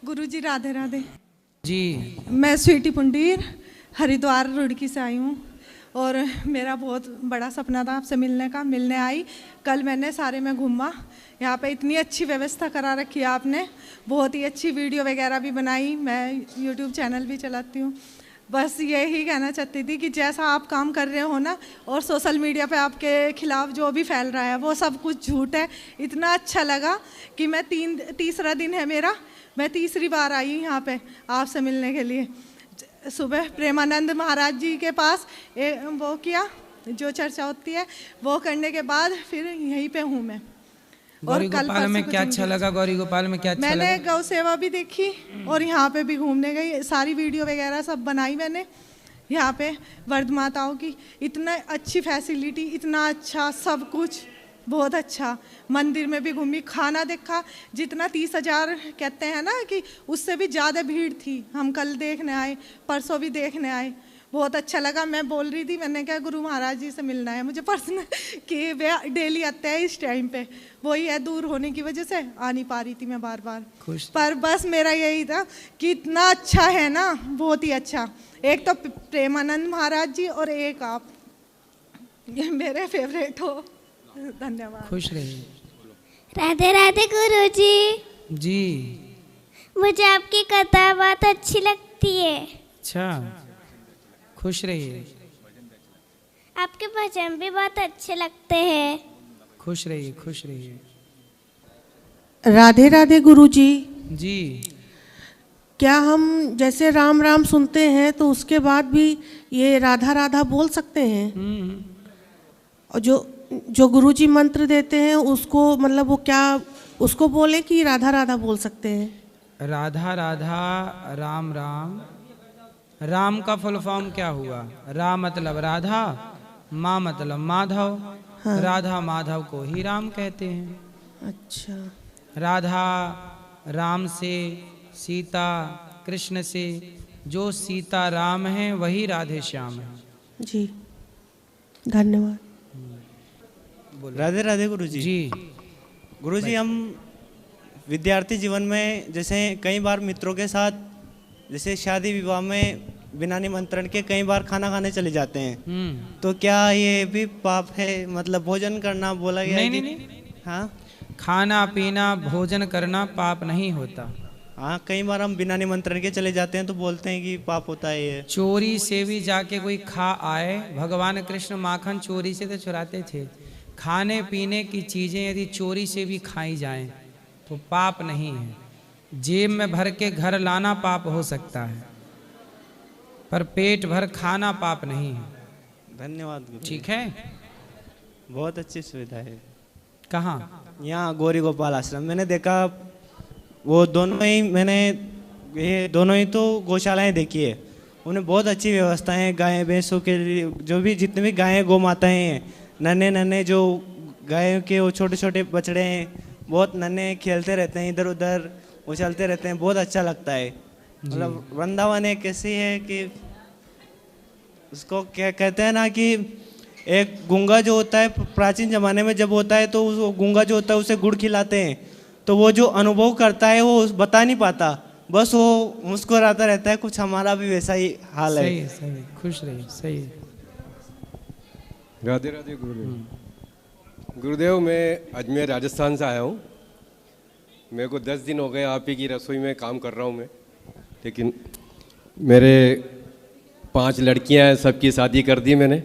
गुरुजी राधे राधे जी। मैं स्वीटी पुंडीर हरिद्वार रुड़की से आई हूँ और मेरा बहुत बड़ा सपना था आपसे मिलने का। मिलने आई, कल मैंने सारे में घूमा। यहाँ पे इतनी अच्छी व्यवस्था करा रखी है आपने, बहुत ही अच्छी वीडियो वगैरह भी बनाई। मैं यूट्यूब चैनल भी चलाती हूँ। बस यही कहना चाहती थी कि जैसा आप काम कर रहे हो ना, और सोशल मीडिया पे आपके खिलाफ जो भी फैल रहा है वो सब कुछ झूठ है। इतना अच्छा लगा कि मैं तीसरा दिन है मेरा, मैं तीसरी बार आई हूँ यहाँ पे आपसे मिलने के लिए। सुबह प्रेमानंद महाराज जी के पास वो किया, जो चर्चा होती है वो करने के बाद फिर यहीं पे हूँ मैं। गौरी गोपाल में क्या अच्छा लगा? गौरी गोपाल में क्या अच्छा लगा? मैंने गौ सेवा भी देखी और यहाँ पे भी घूमने गई, सारी वीडियो वगैरह सब बनाई मैंने। यहाँ पे वर्ध माताओं की इतना अच्छी फैसिलिटी, इतना अच्छा सब कुछ, बहुत अच्छा। मंदिर में भी घूमी, खाना देखा, जितना 30,000 कहते हैं ना कि उससे भी ज़्यादा भीड़ थी। हम कल देखने आए, परसों भी देखने आए, बहुत अच्छा लगा। मैं बोल रही थी, मैंने कहा गुरु महाराज जी से मिलना है मुझे पर्सनल, कि वे डेली आते हैं इस टाइम पे, वही है दूर होने की वजह से आ नहीं पा रही थी मैं बार बार। पर बस मेरा यही था कि इतना अच्छा है ना, बहुत ही अच्छा। एक तो प्रेमानंद महाराज जी और एक आप, ये मेरे फेवरेट हो। धन्यवाद। खुश रहिए। राधे राधे गुरुजी। जी। मुझे आपकी कथा बहुत अच्छी लगती है। अच्छा, खुश रहिए। आपके भजन भी बहुत अच्छे लगते हैं। खुश रहिए, खुश रहिए। राधे राधे गुरुजी। जी। क्या हम जैसे राम राम सुनते हैं तो उसके बाद भी ये राधा राधा बोल सकते हैं? और जो गुरुजी मंत्र देते हैं उसको मतलब वो क्या उसको बोले कि राधा राधा बोल सकते हैं? राधा राधा, राम राम। राम का फुल फॉर्म क्या हुआ? रा मतलब राधा, माँ मतलब माधव। हाँ। राधा माधव को ही राम कहते हैं। अच्छा। राधा राम से, सीता कृष्ण से, जो सीता राम है वही राधे श्याम है। जी, धन्यवाद। राधे राधे गुरुजी। जी। गुरुजी, हम विद्यार्थी जीवन में जैसे कई बार मित्रों के साथ जैसे शादी विवाह में बिना निमंत्रण के कई बार खाना खाने चले जाते हैं, तो क्या ये भी पाप है? मतलब भोजन करना बोला गया है कि नहीं। हाँ, खाना पीना भोजन करना पाप नहीं होता। हाँ, कई बार हम बिना निमंत्रण के चले जाते हैं तो बोलते हैं कि पाप होता है ये। चोरी से भी जाके कोई खा आए, भगवान कृष्ण माखन चोरी से तो चुराते थे। खाने पीने की चीजें यदि चोरी से भी खाई जाएं तो पाप नहीं है। जेब में भर के घर लाना पाप हो सकता है, पर पेट भर खाना पाप नहीं है। धन्यवाद गुरु। ठीक है, बहुत अच्छी सुविधा है। कहाँ? यहाँ गौरी गोपाल आश्रम मैंने देखा, वो दोनों ही मैंने ये दोनों ही तो गौशालाएं देखी है, उन्हें बहुत अच्छी व्यवस्थाएं हैं। गाय भैंसों के लिए जो भी जितने भी गायें गौ माताएं हैं, नन्हे नन्हे जो गायों के वो छोटे छोटे बछड़े हैं, बहुत नन्हे खेलते रहते हैं, इधर उधर उछलते रहते हैं, बहुत अच्छा लगता है। मतलब वृंदावन एक ऐसी है कि उसको क्या कहते हैं ना कि एक गूंगा जो होता है प्राचीन जमाने में जब होता है तो वो गूंगा जो होता है उसे गुड़ खिलाते हैं, तो वो जो अनुभव करता है वो बता नहीं पाता, बस वो मुस्कुराता रहता है। कुछ हमारा भी वैसा ही हाल है। सही, सही, खुश रहिए। सही। राधे राधे गुरुदेव। गुरुदेव, मैं अजमेर राजस्थान से आया हूँ। मेरे को 10 दिन हो गए आप ही की रसोई में काम कर रहा हूँ मैं, लेकिन मेरे 5 लड़कियाँ हैं, सबकी शादी कर दी मैंने,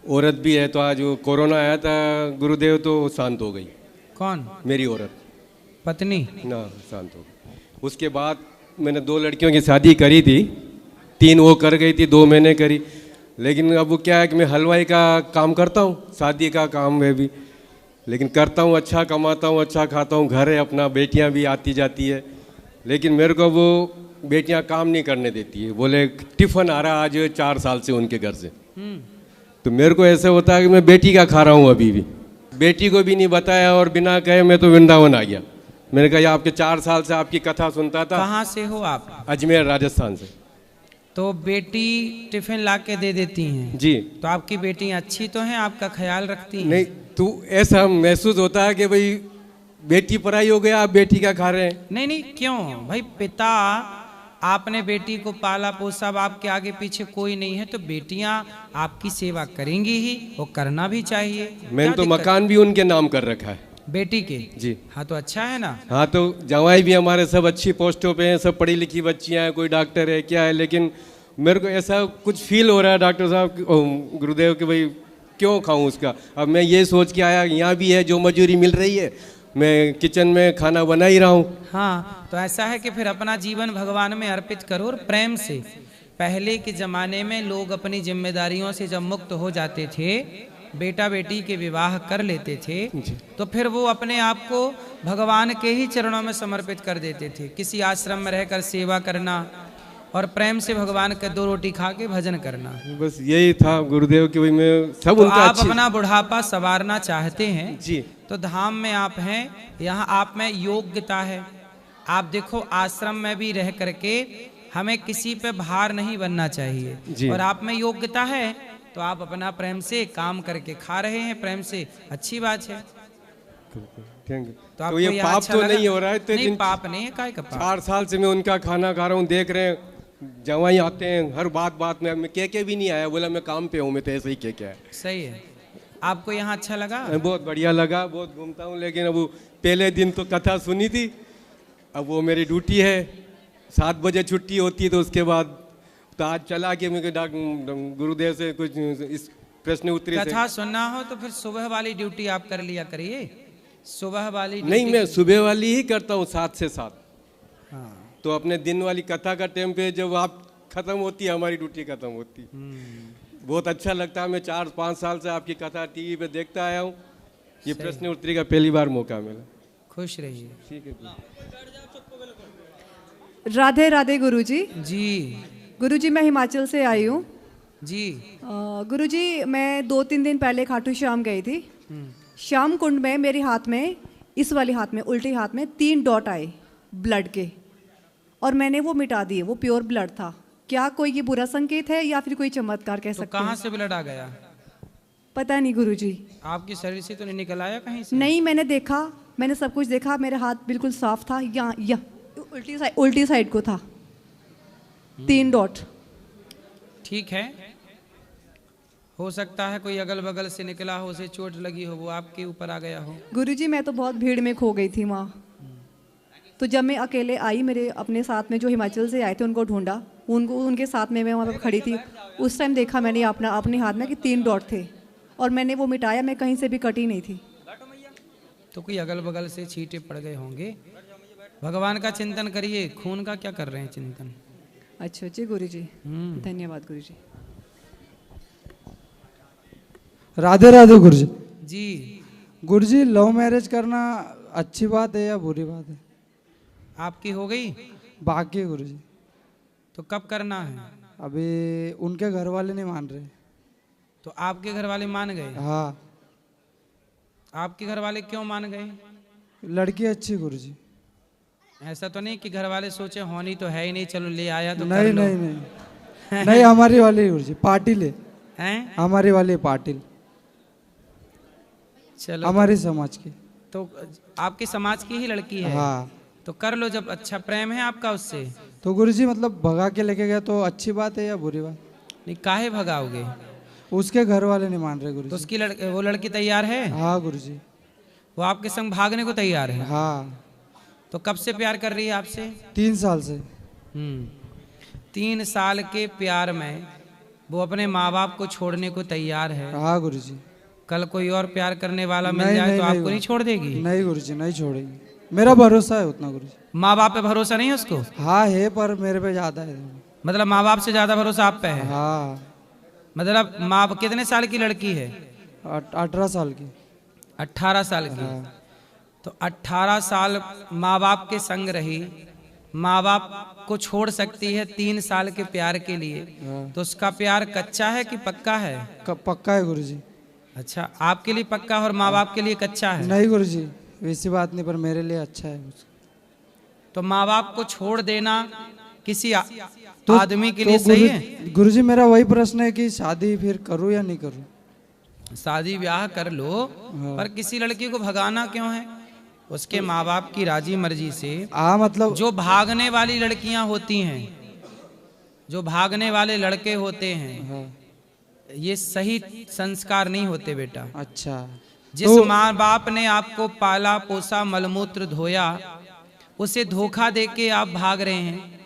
औरत भी है। तो आज वो कोरोना आया था गुरुदेव तो शांत हो गई। कौन? मेरी औरत पत्नी ना, शांत हो गई। उसके बाद मैंने 2 लड़कियों की शादी करी थी, 3 वो कर गई थी, 2 मैंने करी। लेकिन अब वो क्या है कि मैं हलवाई का काम करता हूँ, शादी का काम है भी, लेकिन करता हूँ, अच्छा कमाता हूँ, अच्छा खाता हूँ, घर है अपना, बेटियाँ भी आती जाती है। लेकिन मेरे को वो बेटियाँ काम नहीं करने देती है। बोले टिफ़िन आ रहा आज 4 साल से उनके घर से, तो मेरे को ऐसे होता है कि मैं बेटी का खा रहा हूँ अभी भी। बेटी को भी नहीं बताया और बिना कहे मैं तो वृंदावन आ गया। मैंने कहा आपके 4 साल से आपकी कथा सुनता था। कहाँ से हो आप? अजमेर राजस्थान से। तो बेटी टिफिन ला के दे देती हैं? जी। तो आपकी बेटी अच्छी तो हैं, आपका ख्याल रखती हैं? नहीं, तो ऐसा महसूस होता है कि भाई बेटी पराई हो गया, आप बेटी का खा रहे हैं। नहीं नहीं, क्यों भाई, पिता आपने बेटी को पाला पोसा, अब आपके आगे पीछे कोई नहीं है तो बेटियां आपकी सेवा करेंगी ही, वो करना भी चाहिए। मैंने तो मकान भी उनके नाम कर रखा है बेटी के जी। हाँ तो अच्छा है ना। हाँ तो जवाई भी हमारे सब अच्छी पोस्टों पे हैं, सब पढ़ी लिखी बच्चियां हैं, कोई डॉक्टर है क्या है, लेकिन मेरे को ऐसा कुछ फील हो रहा है डॉक्टर साहब गुरुदेव कि भाई क्यों खाऊं उसका। अब मैं ये सोच के आया, यहाँ भी है जो मजूरी मिल रही है, मैं किचन में खाना बना ही रहा हूँ। हाँ तो ऐसा है कि फिर अपना जीवन भगवान में अर्पित करो और प्रेम से। पहले के जमाने में लोग अपनी जिम्मेदारियों से जब मुक्त हो जाते थे, बेटा बेटी के विवाह कर लेते थे, तो फिर वो अपने आप को भगवान के ही चरणों में समर्पित कर देते थे। किसी आश्रम में रहकर सेवा करना और प्रेम से भगवान का 2 रोटी खा के भजन करना। बस यही था गुरुदेव कि भाई मैं सब तो उनका आप अपना बुढ़ापा संवारना चाहते हैं जी। तो धाम में आप हैं, यहाँ आप में योग्यता है। आप देखो आश्रम में भी रह करके हमें किसी पे भार नहीं बनना चाहिए जी। और आप में योग्यता है तो आप अपना प्रेम से काम करके खा रहे हैं, प्रेम से, अच्छी बात है। Thank you. तो तो आपको ये यहाँ पाप अच्छा तो लगा? नहीं हो रहा है? तो नहीं पाप नहीं है, काय का पाप। 4 साल से मैं उनका खाना खा रहा हूँ, देख रहे हैं जवाई आते हैं हर बात में, मैं कह के भी नहीं आया, बोला मैं काम पे हूँ, मैं तो ऐसे ही कह के आया। सही है। आपको यहाँ अच्छा लगा? बहुत बढ़िया लगा, बहुत घूमता हूँ, लेकिन अब पहले दिन तो कथा सुनी थी, अब वो मेरी ड्यूटी है, 7 बजे छुट्टी होती है, तो उसके बाद तो आज चला के मैं गुरुदेव से कुछ इस प्रश्न उत्तरी कथा सुनना हो तो फिर सुबह वाली ड्यूटी आप कर लिया करिए। सुबह वाली नहीं, मैं सुबह वाली ही करता हूँ 7 से 7। हाँ। तो अपने दिन वाली कथा का टाइम पे जब आप खत्म होती है, हमारी ड्यूटी खत्म होती है। बहुत अच्छा लगता है। मैं 4-5 साल से आपकी कथा टीवी पे देखता आया हूँ, ये प्रश्न उत्तरी का पहली बार मौका मिला। खुश रहिए। ठीक है। राधे राधे गुरुजी। जी गुरुजी मैं हिमाचल से आई हूँ जी। गुरुजी मैं 2-3 दिन पहले खाटू श्याम गई थी। श्याम कुंड में मेरे हाथ में, इस वाले हाथ में, उल्टे हाथ में 3 डॉट आए ब्लड के, और मैंने वो मिटा दिए। वो प्योर ब्लड था। क्या कोई ये बुरा संकेत है या फिर कोई चमत्कार कह तो सकते हैं? कहाँ से ब्लड आ गया? पता नहीं गुरुजी। आपकी शरीर से तो नहीं निकल आया कहीं से? नहीं, मैंने देखा, मैंने सब कुछ देखा, मेरा हाथ बिल्कुल साफ था। यहाँ उल्टी साइड को था 3 डॉट। ठीक है, हो सकता है कोई अगल बगल से निकला हो, उसे चोट लगी हो, वो आपके ऊपर आ गया हो। गुरुजी मैं तो बहुत भीड़ में खो गई थी वहाँ। तो जब मैं अकेले आई, मेरे अपने साथ में जो हिमाचल से आए थे उनको ढूंढा, उनके साथ में मैं वहाँ पर खड़ी थी। उस टाइम देखा मैंने अपने हाथ में कि 3 डॉट थे, और मैंने वो मिटाया। मैं कहीं से भी कटी नहीं थी। तो कोई अगल बगल से छींटे पड़ गए होंगे। भगवान का चिंतन करिए। खून का क्या कर रहे हैं चिंतन? अच्छा जी गुरुजी, धन्यवाद गुरुजी। राधे राधे गुरुजी। जी गुरुजी, लव मैरिज करना अच्छी बात है या बुरी बात है? आपकी हो गई? बाकी है गुरुजी। तो कब करना है? अभी उनके घर वाले नहीं मान रहे। तो आपके घर वाले मान गए? हाँ। आपके घर वाले क्यों मान गए? लड़की अच्छी गुरुजी। ऐसा तो नहीं कि घर वाले सोचे होनी तो है ही नहीं, चलो ले आया तो नहीं कर लो। नहीं नहीं नहीं, हमारी वाली गुरुजी पाटिल है। हैं? हमारी वाली पाटिल, चलो हमारी समाज की। तो आपके समाज की ही लड़की है? हाँ। तो कर लो, जब अच्छा प्रेम है आपका उससे। तो गुरुजी मतलब भगा के लेके गया तो अच्छी बात है या बुरी बात? नहीं, काहे भगाओगे? उसके घर वाले नहीं मान रहे तो गुरुजी। उसकी वो लड़की तैयार है? हाँ गुरुजी। वो आपके संग भागने को तैयार है? हाँ। तो कब से प्यार कर रही है आपसे? 3 साल से। 3 साल के प्यार में वो अपने माँ बाप को छोड़ने को तैयार है। हाँ गुरुजी। कल कोई और प्यार करने वाला मिल नहीं, जाए नहीं, तो नहीं, आपको नहीं छोड़ देगी? नहीं गुरुजी, नहीं छोड़ेगी। मेरा भरोसा है उतना गुरुजी। माँ बाप पे भरोसा नहीं है उसको? हाँ है, पर मेरे पे ज्यादा है। मतलब माँ बाप से ज्यादा भरोसा आप पे है? हाँ। मतलब माँ कितने साल की लड़की है? 18 साल की। 18 साल की। हाँ। तो 18 साल माँ बाप के संग रही, माँ बाप को छोड़ सकती है 3 साल के प्यार के लिए। तो उसका प्यार कच्चा है कि पक्का है? पक्का है गुरुजी। अच्छा, आपके लिए पक्का और माँ बाप के लिए कच्चा है? नहीं गुरुजी, वैसी बात नहीं, पर मेरे लिए अच्छा है। तो माँ बाप को छोड़ देना किसी आदमी के लिए सही है? गुरुजी मेरा वही प्रश्न है कि शादी फिर करूँ या नहीं करूँ? शादी ब्याह कर लो, पर किसी लड़की को भगाना क्यों है? उसके माँ बाप की राजी मर्जी से। हाँ मतलब जो भागने वाली लड़कियां होती हैं, जो भागने वाले लड़के होते हैं, हाँ। ये सही संस्कार नहीं होते बेटा। अच्छा जिस माँ बाप ने आपको पाला पोसा मलमूत्र धोया, उसे धोखा देके आप भाग रहे हैं,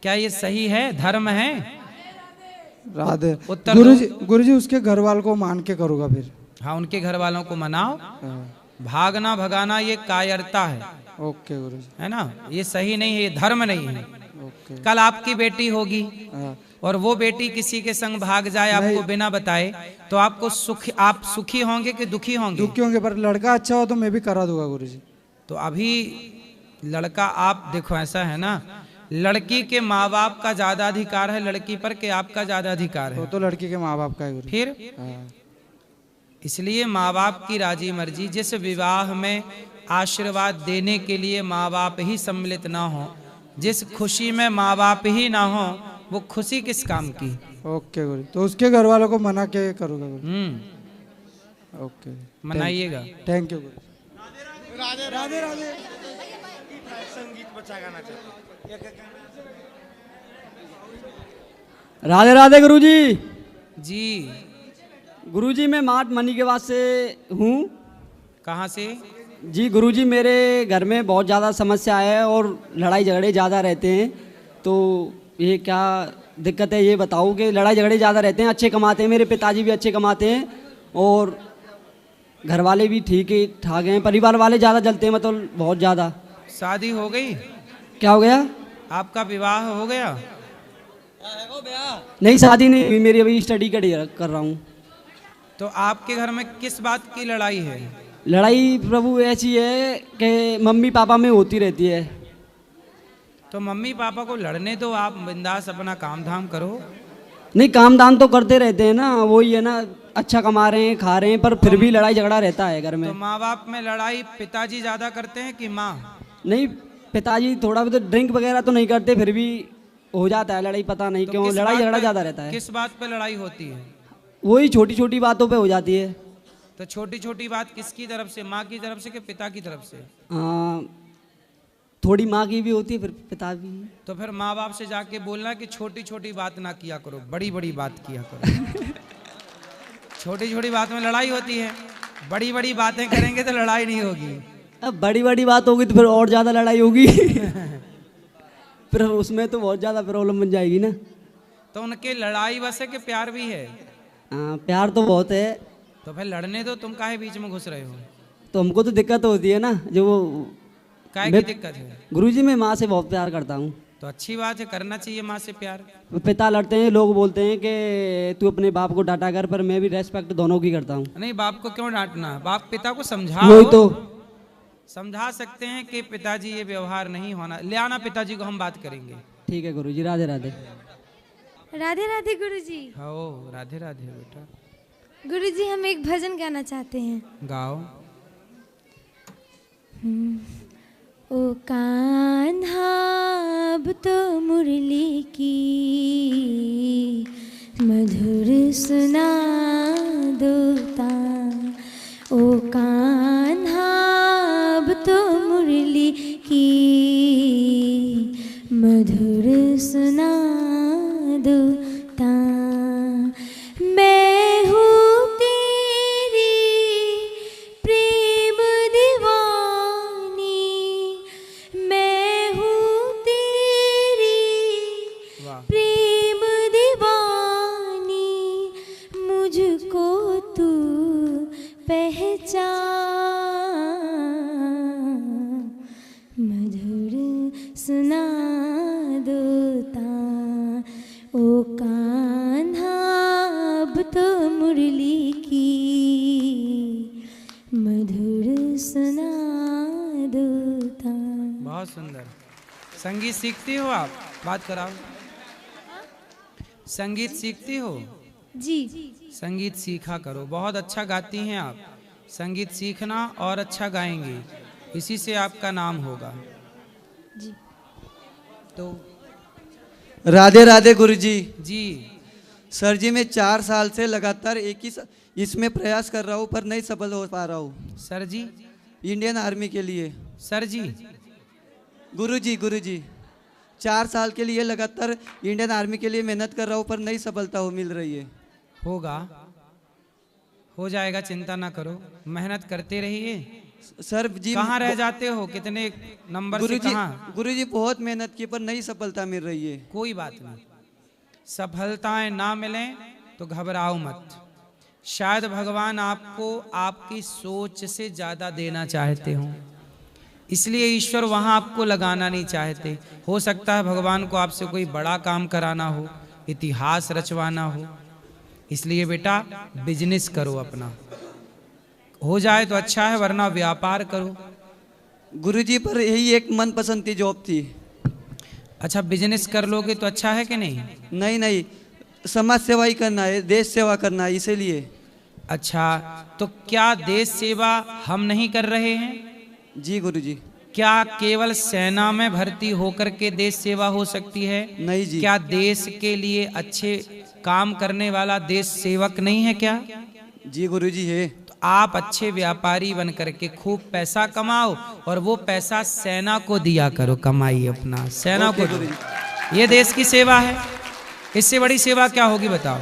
क्या ये सही है, धर्म है? राधे। उत्तर गुरुजी उसके घर वालों को मान के करूँगा फिर। हाँ, उनके घर वालों को मनाओ। हाँ। भागना भगाना ये कायरता है, ओके गुरुजी। है ना, ये सही नहीं है, ये धर्म नहीं है। ओके। कल आपकी बेटी होगी हाँ। और वो बेटी किसी के संग भाग जाए आपको बिना बताए, तो आपको आप सुखी होंगे कि दुखी होंगे? दुखी होंगे, पर लड़का अच्छा हो तो मैं भी करा दूंगा गुरुजी। तो अभी लड़का, आप देखो ऐसा है ना, लड़की के माँ बाप का ज्यादा अधिकार है लड़की पर कि आपका ज्यादा अधिकार है? तो लड़की के माँ बाप का है गुरुजी। फिर हाँ। इसलिए माँ बाप की राजी मर्जी, जिस विवाह में आशीर्वाद देने के लिए माँ बाप ही सम्मिलित ना हो, जिस खुशी में माँ बाप ही ना हो, वो खुशी किस काम की? ओके गुरुजी, तो उसके घर वालों को मना के करूँगा गुरुजी। ओके, मनाइएगा। थैंक यू गुरुजी। राधे राधे राधे। संगीत बचा गाना चाहते। राधे राधे गुरुजी। जी गुरुजी मैं माट मनीकेवास से हूँ। कहाँ से? जी गुरुजी मेरे घर में बहुत ज़्यादा समस्या है और लड़ाई झगड़े ज़्यादा रहते हैं, तो ये क्या दिक्कत है ये बताओ। कि लड़ाई झगड़े ज़्यादा रहते हैं, अच्छे कमाते हैं, मेरे पिताजी भी अच्छे कमाते हैं और घर वाले भी ठीक ही ठाक हैं, परिवार वाले ज़्यादा जलते हैं, मतलब बहुत ज़्यादा। शादी हो गई? क्या हो गया? आपका विवाह हो गया? नहीं शादी नहीं हुई, मेरी अभी स्टडी कर रहा हूँ। तो आपके घर में किस बात की लड़ाई है? लड़ाई प्रभु ऐसी है कि मम्मी पापा में होती रहती है। तो मम्मी पापा को लड़ने दो, आप बिंदास अपना काम धाम करो। नहीं काम दाम तो करते रहते हैं ना, वही है ना, अच्छा कमा रहे हैं खा रहे हैं, पर फिर भी लड़ाई झगड़ा रहता है घर में। तो माँ बाप में लड़ाई पिताजी ज्यादा करते हैं कि माँ? नहीं पिताजी थोड़ा भी तो ड्रिंक वगैरह तो नहीं करते, फिर भी हो जाता है लड़ाई, पता नहीं तो क्यों लड़ाई झगड़ा ज़्यादा रहता है। किस बात पे लड़ाई होती है? वही छोटी छोटी बातों पे हो जाती है। तो छोटी छोटी बात किसकी तरफ से, माँ की तरफ से कि पिता की तरफ से? थोड़ी माँ की भी होती है, फिर पिता भी। तो फिर माँ बाप से जाके बोलना कि छोटी छोटी बात ना किया करो, बड़ी बड़ी बात किया करो। छोटी छोटी बात में लड़ाई होती है, बड़ी बड़ी बातें करेंगे तो लड़ाई नहीं होगी। अब बड़ी बड़ी बात होगी तो फिर और ज़्यादा लड़ाई होगी। फिर उसमें तो बहुत ज़्यादा प्रॉब्लम बन जाएगी ना। तो उनके लड़ाई बस है कि प्यार भी है? प्यार तो बहुत है। तो फिर लड़ने दो, तुम काहे बीच में घुस रहे हो? तो हमको तो दिक्कत होती है ना, जो काहे की दिक्कत है? गुरुजी मैं माँ से बहुत प्यार करता हूँ। तो अच्छी बात है, करना चाहिए माँ से प्यार। पिता लड़ते हैं, लोग बोलते हैं कि तू अपने बाप को डांटा कर, पर मैं भी रेस्पेक्ट दोनों की करता हूँ। नहीं, बाप को क्यों डांटना, बाप पिता को समझाओ। वही तो समझा सकते हैं कि पिताजी ये व्यवहार नहीं होना, ले आना पिताजी को, हम बात करेंगे। ठीक है गुरुजी। राधे राधे। राधे राधे गुरुजी। हाँ राधे राधे बेटा। गुरुजी हम एक भजन गाना चाहते हैं। गाओ। ओ कान्हा अब तो मुरली की मधुर सुना दोता। ओ कान्हा अब तो मुरली की मधुर सुना दोता। मैं हूँ तेरी प्रेम दीवानी, मैं हूँ तेरी प्रेम दीवानी, मुझको तू पहचान। मधुर सुना दोता। ओ कान्हा अब तो मुरली की मधुर सुना दोता। बहुत सुंदर। संगीत सीखती हो आप? बात कराओ। संगीत सीखती हो? जी। संगीत सीखा करो, बहुत अच्छा गाती हैं आप। संगीत सीखना और अच्छा गाएंगे, इसी से आपका नाम होगा। जी। तो राधे राधे गुरुजी। जी सर जी मैं 4 साल से लगातार एक ही इसमें प्रयास कर रहा हूँ पर नहीं सफल हो पा रहा हूँ। सर जी इंडियन आर्मी के लिए। सर जी। गुरुजी 4 साल के लिए लगातार इंडियन आर्मी के लिए मेहनत कर रहा हूँ, पर नई सफलता मिल रही है। होगा, हो जाएगा, चिंता ना करो, मेहनत करते रहिए। सर जी कहाँ रह जाते हो, कितने नंबर से कहाँ? गुरुजी बहुत मेहनत की पर नई सफलता मिल रही है। कोई बात नहीं, सफलताएं ना मिलें तो घबराओ मत। शायद भगवान आपको आपकी सोच से ज़्यादा देना चाहते हो, इसलिए ईश्वर वहाँ आपको लगाना नहीं चाहते। हो सकता है भगवान को आपसे कोई बड़ा काम कराना हो, इतिहास रचवाना हो। इसलिए बेटा बिजनेस करो अपना, हो जाए तो अच्छा है, वरना व्यापार करो। गुरुजी पर यही एक मनपसंद की जॉब थी। अच्छा, बिजनेस कर लोगे तो अच्छा है कि नहीं? नहीं, समाज सेवा ही करना है, देश सेवा करना है, इसीलिए। अच्छा, तो क्या देश सेवा हम नहीं कर रहे हैं? जी गुरुजी। क्या केवल सेना में भर्ती होकर के देश सेवा हो सकती है? नहीं जी। क्या देश के लिए अच्छे काम करने वाला देश सेवक नहीं है क्या? जी गुरुजी है। तो आप अच्छे व्यापारी बन करके खूब पैसा कमाओ और वो पैसा सेना को दिया करो, कमाइए अपना, सेना को दो। ये देश की सेवा है, इससे बड़ी सेवा क्या होगी बताओ?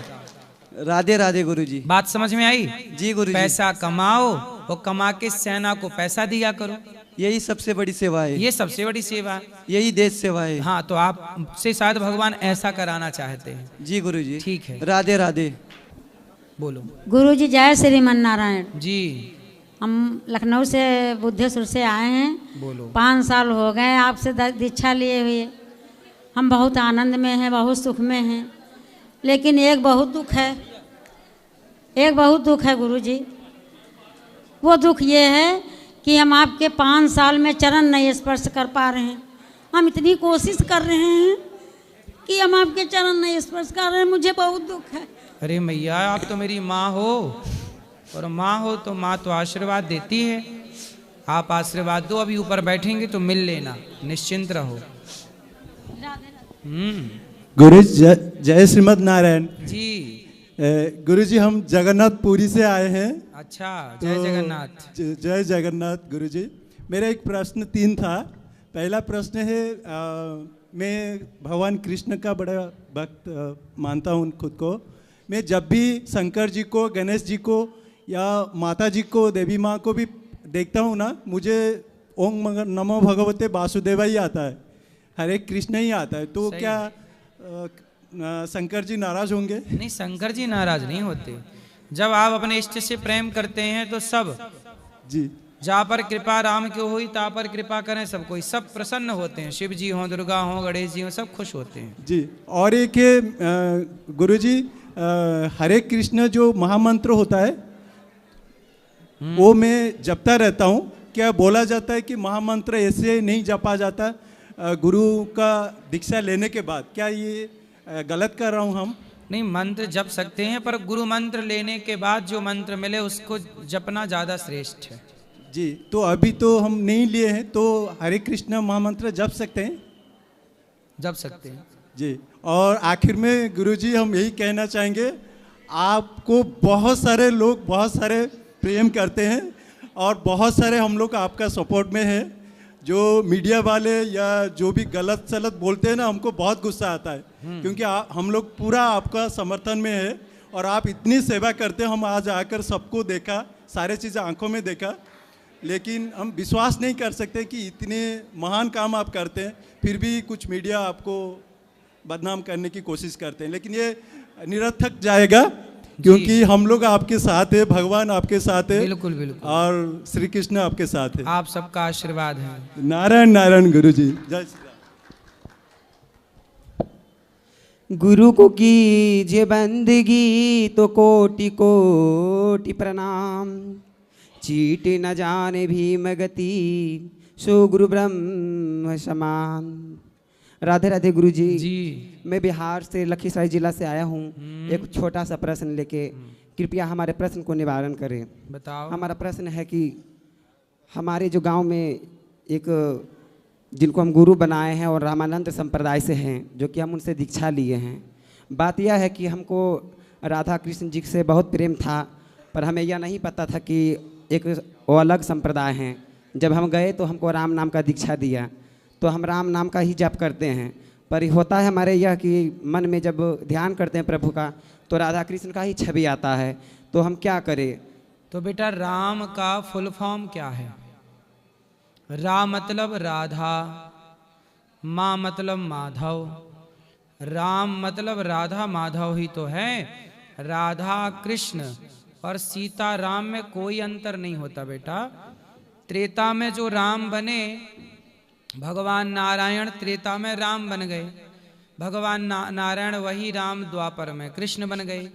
राधे राधे गुरुजी। बात समझ में आई? जी गुरुजी। पैसा कमाओ और कमा के सेना को पैसा दिया करो, यही सबसे बड़ी सेवा है। ये सबसे बड़ी सेवा है, यही देश सेवा है। हाँ, तो आपसे शायद भगवान ऐसा कराना चाहते हैं। जी गुरुजी। ठीक है, राधे राधे। बोलो। गुरुजी जय श्रीमन नारायण जी। हम लखनऊ से बुद्धेश्वर से आए हैं। बोलो। 5 साल हो गए आपसे दीक्षा लिए हुए। हम बहुत आनंद में हैं, बहुत सुख में हैं, लेकिन एक बहुत दुख है गुरुजी। वो दुख ये है कि हम आपके 5 साल में चरण नहीं स्पर्श कर पा रहे हैं। हम इतनी कोशिश कर रहे हैं कि हम आपके चरण नहीं स्पर्श कर रहे हैं, मुझे बहुत दुख है। अरे मैया, आप तो मेरी माँ हो, और माँ हो तो माँ तो आशीर्वाद देती है। आप आशीर्वाद दो, अभी ऊपर बैठेंगे तो मिल लेना, निश्चिंत रहो। गुरु जय श्रीमद नारायण जी। गुरुजी हम जगन्नाथपुरी से आए हैं। अच्छा, जय जगन्नाथ। जय जगन्नाथ गुरुजी। मेरा एक प्रश्न 3 था। पहला प्रश्न है, मैं भगवान कृष्ण का बड़ा भक्त मानता हूँ खुद को। मैं जब भी शंकर जी को, गणेश जी को या माता जी को, देवी माँ को भी देखता हूँ ना, मुझे ओम नमो भगवते वासुदेवा ही आता है, हरे कृष्ण ही आता है। तो क्या शंकर जी नाराज होंगे? नहीं, शंकर जी नाराज नहीं होते। जब आप अपने इष्ट से प्रेम करते हैं तो सब जी, जहाँ पर कृपा राम की हुई ता पर कृपा करें सब कोई, सब प्रसन्न होते हैं। शिव जी हों, दुर्गा हों, गणेश जी हों, सब खुश होते हैं जी। और एक गुरुजी, हरे कृष्ण जो महामंत्र होता है वो मैं जपता रहता हूँ। क्या बोला जाता है कि महामंत्र ऐसे नहीं जपा जाता गुरु का दीक्षा लेने के बाद? क्या ये गलत कर रहा हूँ हम? नहीं, मंत्र जप सकते हैं, पर गुरु मंत्र लेने के बाद जो मंत्र मिले उसको जपना ज़्यादा श्रेष्ठ है जी। तो अभी तो हम नहीं लिए हैं, तो हरे कृष्ण महामंत्र जप सकते हैं? जप सकते हैं जी। और आखिर में गुरुजी हम यही कहना चाहेंगे, आपको बहुत सारे लोग बहुत सारे प्रेम करते हैं और बहुत सारे हम लोग आपका सपोर्ट में है। जो मीडिया वाले या जो भी गलत सलत बोलते हैं ना, हमको बहुत गुस्सा आता है, क्योंकि हम लोग पूरा आपका समर्थन में है और आप इतनी सेवा करते हैं। हम आज आकर सबको देखा, सारे चीज़ें आंखों में देखा, लेकिन हम विश्वास नहीं कर सकते कि इतने महान काम आप करते हैं, फिर भी कुछ मीडिया आपको बदनाम करने की कोशिश करते हैं। लेकिन ये निरर्थक जाएगा, क्योंकि हम लोग आपके साथ है, भगवान आपके साथ है। बिल्कुल बिल्कुल। और श्री कृष्ण आपके साथ है। आप सबका आशीर्वाद है। नारायण नारायण गुरुजी। जय श्री राम। गुरु को कीजिए बंदगी तो कोटि कोटि प्रणाम। चीट न जाने भीम गति, सो गुरु ब्रह्म समान। राधे राधे गुरुजी जी। मैं बिहार से लखीसराय जिला से आया हूँ। एक छोटा सा प्रश्न लेके, कृपया हमारे प्रश्न को निवारण करें। बताओ। हमारा प्रश्न है कि हमारे जो गांव में एक जिनको हम गुरु बनाए हैं और रामानंद संप्रदाय से हैं, जो कि हम उनसे दीक्षा लिए हैं। बात यह है कि हमको राधा कृष्ण जी से बहुत प्रेम था, पर हमें यह नहीं पता था कि एक वो अलग संप्रदाय हैं। जब हम गए तो हमको राम नाम का दीक्षा दिया, तो हम राम नाम का ही जप करते हैं। पर होता है हमारे यह कि मन में जब ध्यान करते हैं प्रभु का तो राधा कृष्ण का ही छवि आता है, तो हम क्या करें? तो बेटा राम का फुल फॉर्म क्या है? राम मतलब राधा, माँ मतलब माधव, राम मतलब राधा माधव ही तो है। राधा कृष्ण और सीता राम में कोई अंतर नहीं होता बेटा। त्रेता में जो राम बने, भगवान नारायण त्रेता में राम बन गए, भगवान नारायण वही राम द्वापर में कृष्ण बन गए,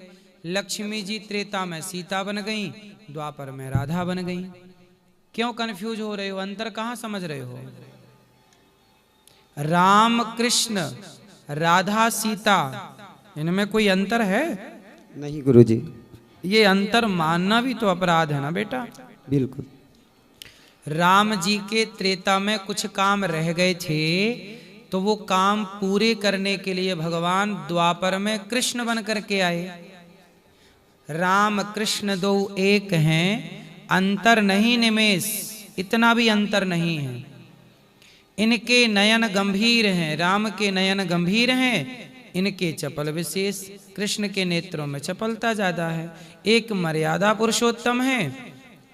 लक्ष्मी जी त्रेता में सीता बन गई, द्वापर में राधा बन गई। क्यों कंफ्यूज हो रहे हो? अंतर कहाँ समझ रहे हो? राम कृष्ण राधा सीता इनमें कोई अंतर है? नहीं गुरुजी। ये अंतर मानना भी तो अपराध है ना बेटा। बिल्कुल। राम जी के त्रेता में कुछ काम रह गए थे, तो वो काम पूरे करने के लिए भगवान द्वापर में कृष्ण बन करके आए। राम कृष्ण दो एक हैं, अंतर नहीं निमेष, इतना भी अंतर नहीं है। इनके नयन गंभीर हैं, राम के नयन गंभीर हैं, इनके चपल विशेष, कृष्ण के नेत्रों में चपलता ज्यादा है। एक मर्यादा पुरुषोत्तम है,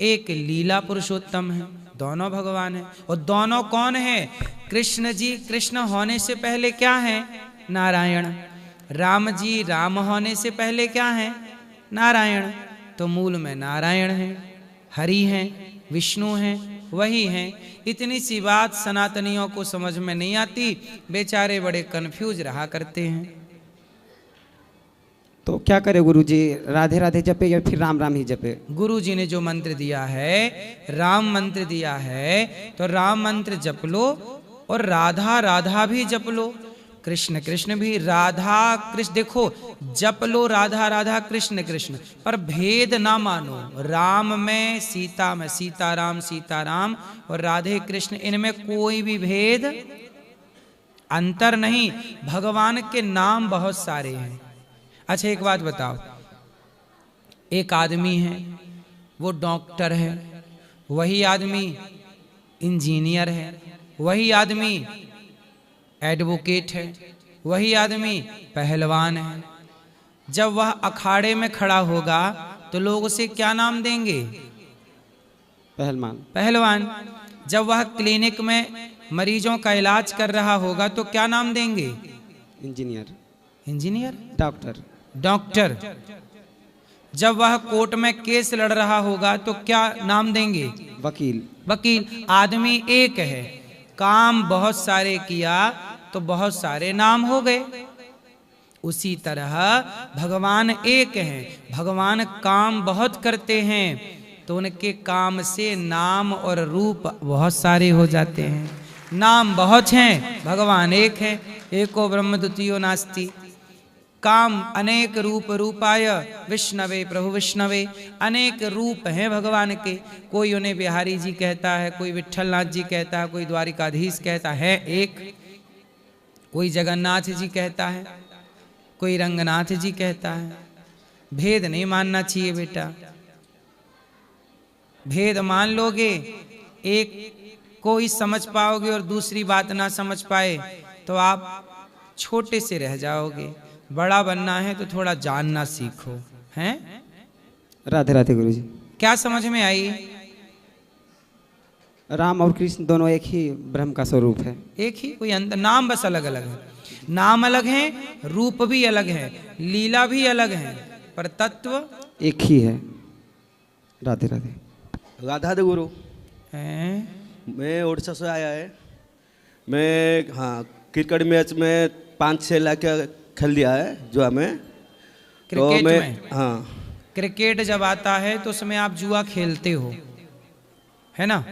एक लीला पुरुषोत्तम है, दोनों भगवान हैं। और दोनों कौन है? कृष्ण जी कृष्ण होने से पहले क्या है? नारायण। राम जी राम होने से पहले क्या है? नारायण। तो मूल में नारायण है, हरि हैं, विष्णु हैं, वही हैं। इतनी सी बात सनातनियों को समझ में नहीं आती, बेचारे बड़े कंफ्यूज रहा करते हैं। तो क्या करे गुरुजी, राधे राधे जपे या फिर राम राम ही जपे? गुरुजी ने जो मंत्र दिया है, राम मंत्र दिया है, तो राम मंत्र जप लो और राधा राधा भी जप लो, कृष्ण कृष्ण भी, राधा कृष्ण। देखो जप लो राधा राधा कृष्ण कृष्ण, पर भेद ना मानो। राम में सीता राम और राधे कृष्ण, इनमें कोई भी भेद अंतर नहीं। भगवान के नाम बहुत सारे हैं। अच्छा एक बात बताओ, एक आदमी है वो डॉक्टर है, वही आदमी इंजीनियर है, वही आदमी एडवोकेट है, वही आदमी पहलवान है। जब वह अखाड़े में खड़ा होगा तो लोग उसे क्या नाम देंगे? पहलवान। जब वह क्लिनिक में मरीजों का इलाज कर रहा होगा तो क्या नाम देंगे? इंजीनियर। डॉक्टर। जब वह कोर्ट में केस लड़ रहा होगा तो क्या नाम देंगे? वकील। आदमी एक है, काम बहुत सारे किया तो बहुत सारे नाम हो गए। उसी तरह भगवान एक हैं, भगवान काम बहुत करते हैं तो उनके काम से नाम और रूप बहुत सारे हो जाते हैं। नाम बहुत हैं, भगवान एक है, एको ब्रह्म द्वितीयो नास्ति। काम अनेक रूप रूपाय विष्णवे प्रभु विष्णवे, अनेक रूप हैं भगवान के। कोई उन्हें बिहारी जी कहता है, कोई विट्ठलनाथ जी कहता है, कोई द्वारिकाधीश कहता है एक, कोई जगन्नाथ जी कहता है, कोई रंगनाथ जी कहता है। भेद नहीं मानना चाहिए बेटा। भेद मान लोगे, एक को ही समझ पाओगे और दूसरी बात ना समझ पाए तो आप छोटे से रह जाओगे। बड़ा बनना है तो थोड़ा जानना सीखो। हैं? राधे राधे गुरुजी। क्या समझ में आई? राम और कृष्ण दोनों एक ही ब्रह्म का स्वरूप है। एक ही, कोई अंतर, नाम बस अलग अलग है। नाम अलग है, रूप भी अलग है, लीला भी अलग है, पर तत्व एक ही है। राधे राधे। राधा दे गुरु। मैं उड़ीसा से आया है। मैं क्रिकेट मैच में 5-6 लाख खेल दिया है जुआ में। क्रिकेट में क्रिकेट जब आता है तो उसमें आप जुआ खेलते हो, है ना?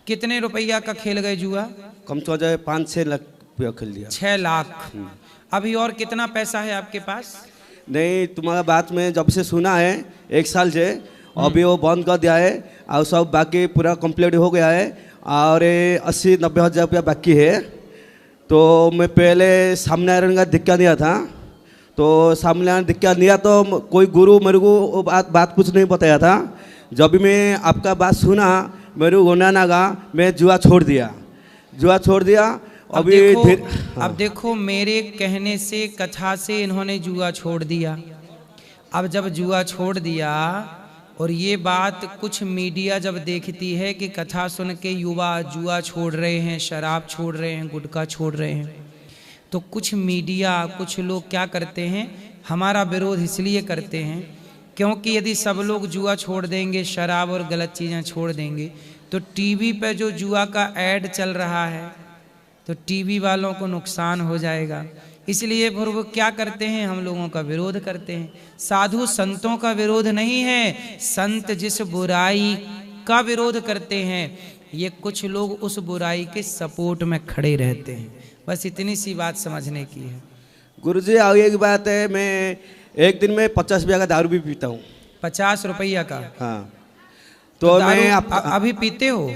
कितने रुपया का खेल गए जुआ? कम से कम 5-6 लाख रुपया खेल दिया। 6 लाख। अभी और कितना पैसा है आपके पास? नहीं, तुम्हारा बात में जब से सुना है 1 साल से, अभी वो बंद कर दिया है और सब बाकी पूरा कंप्लीट हो गया है और 80-90 हज़ार रुपया बाकी है। तो मैं पहले स्वामीनारायण का दीक्षा लिया था, तो स्वामीनारायण दीक्षा लिया तो कोई गुरु मेरे को बात कुछ नहीं बताया था। जब भी मैं आपका बात सुना मेरे होना नागा, मैं जुआ छोड़ दिया, जुआ छोड़ दिया। अभी अब देखो मेरे कहने से, कथा से इन्होंने जुआ छोड़ दिया। अब जब जुआ छोड़ दिया और ये बात कुछ मीडिया जब देखती है कि कथा सुन के युवा जुआ छोड़ रहे हैं, शराब छोड़ रहे हैं, गुटखा छोड़ रहे हैं, तो कुछ मीडिया, कुछ लोग क्या करते हैं, हमारा विरोध इसलिए करते हैं क्योंकि यदि सब लोग जुआ छोड़ देंगे, शराब और गलत चीज़ें छोड़ देंगे, तो टीवी पे जो जुआ का ऐड चल रहा है तो टीवी वालों को नुकसान हो जाएगा। इसलिए फिर वो क्या करते हैं, हम लोगों का विरोध करते हैं। साधु संतों का विरोध नहीं है, संत जिस बुराई का विरोध करते हैं, ये कुछ लोग उस बुराई के सपोर्ट में खड़े रहते हैं। बस इतनी सी बात समझने की है। गुरुजी और एक बात है, मैं एक दिन में 50 रुपया का दारू भी पीता हूँ। 50 रुपया का? हाँ। तो मैं अभी पीते हो?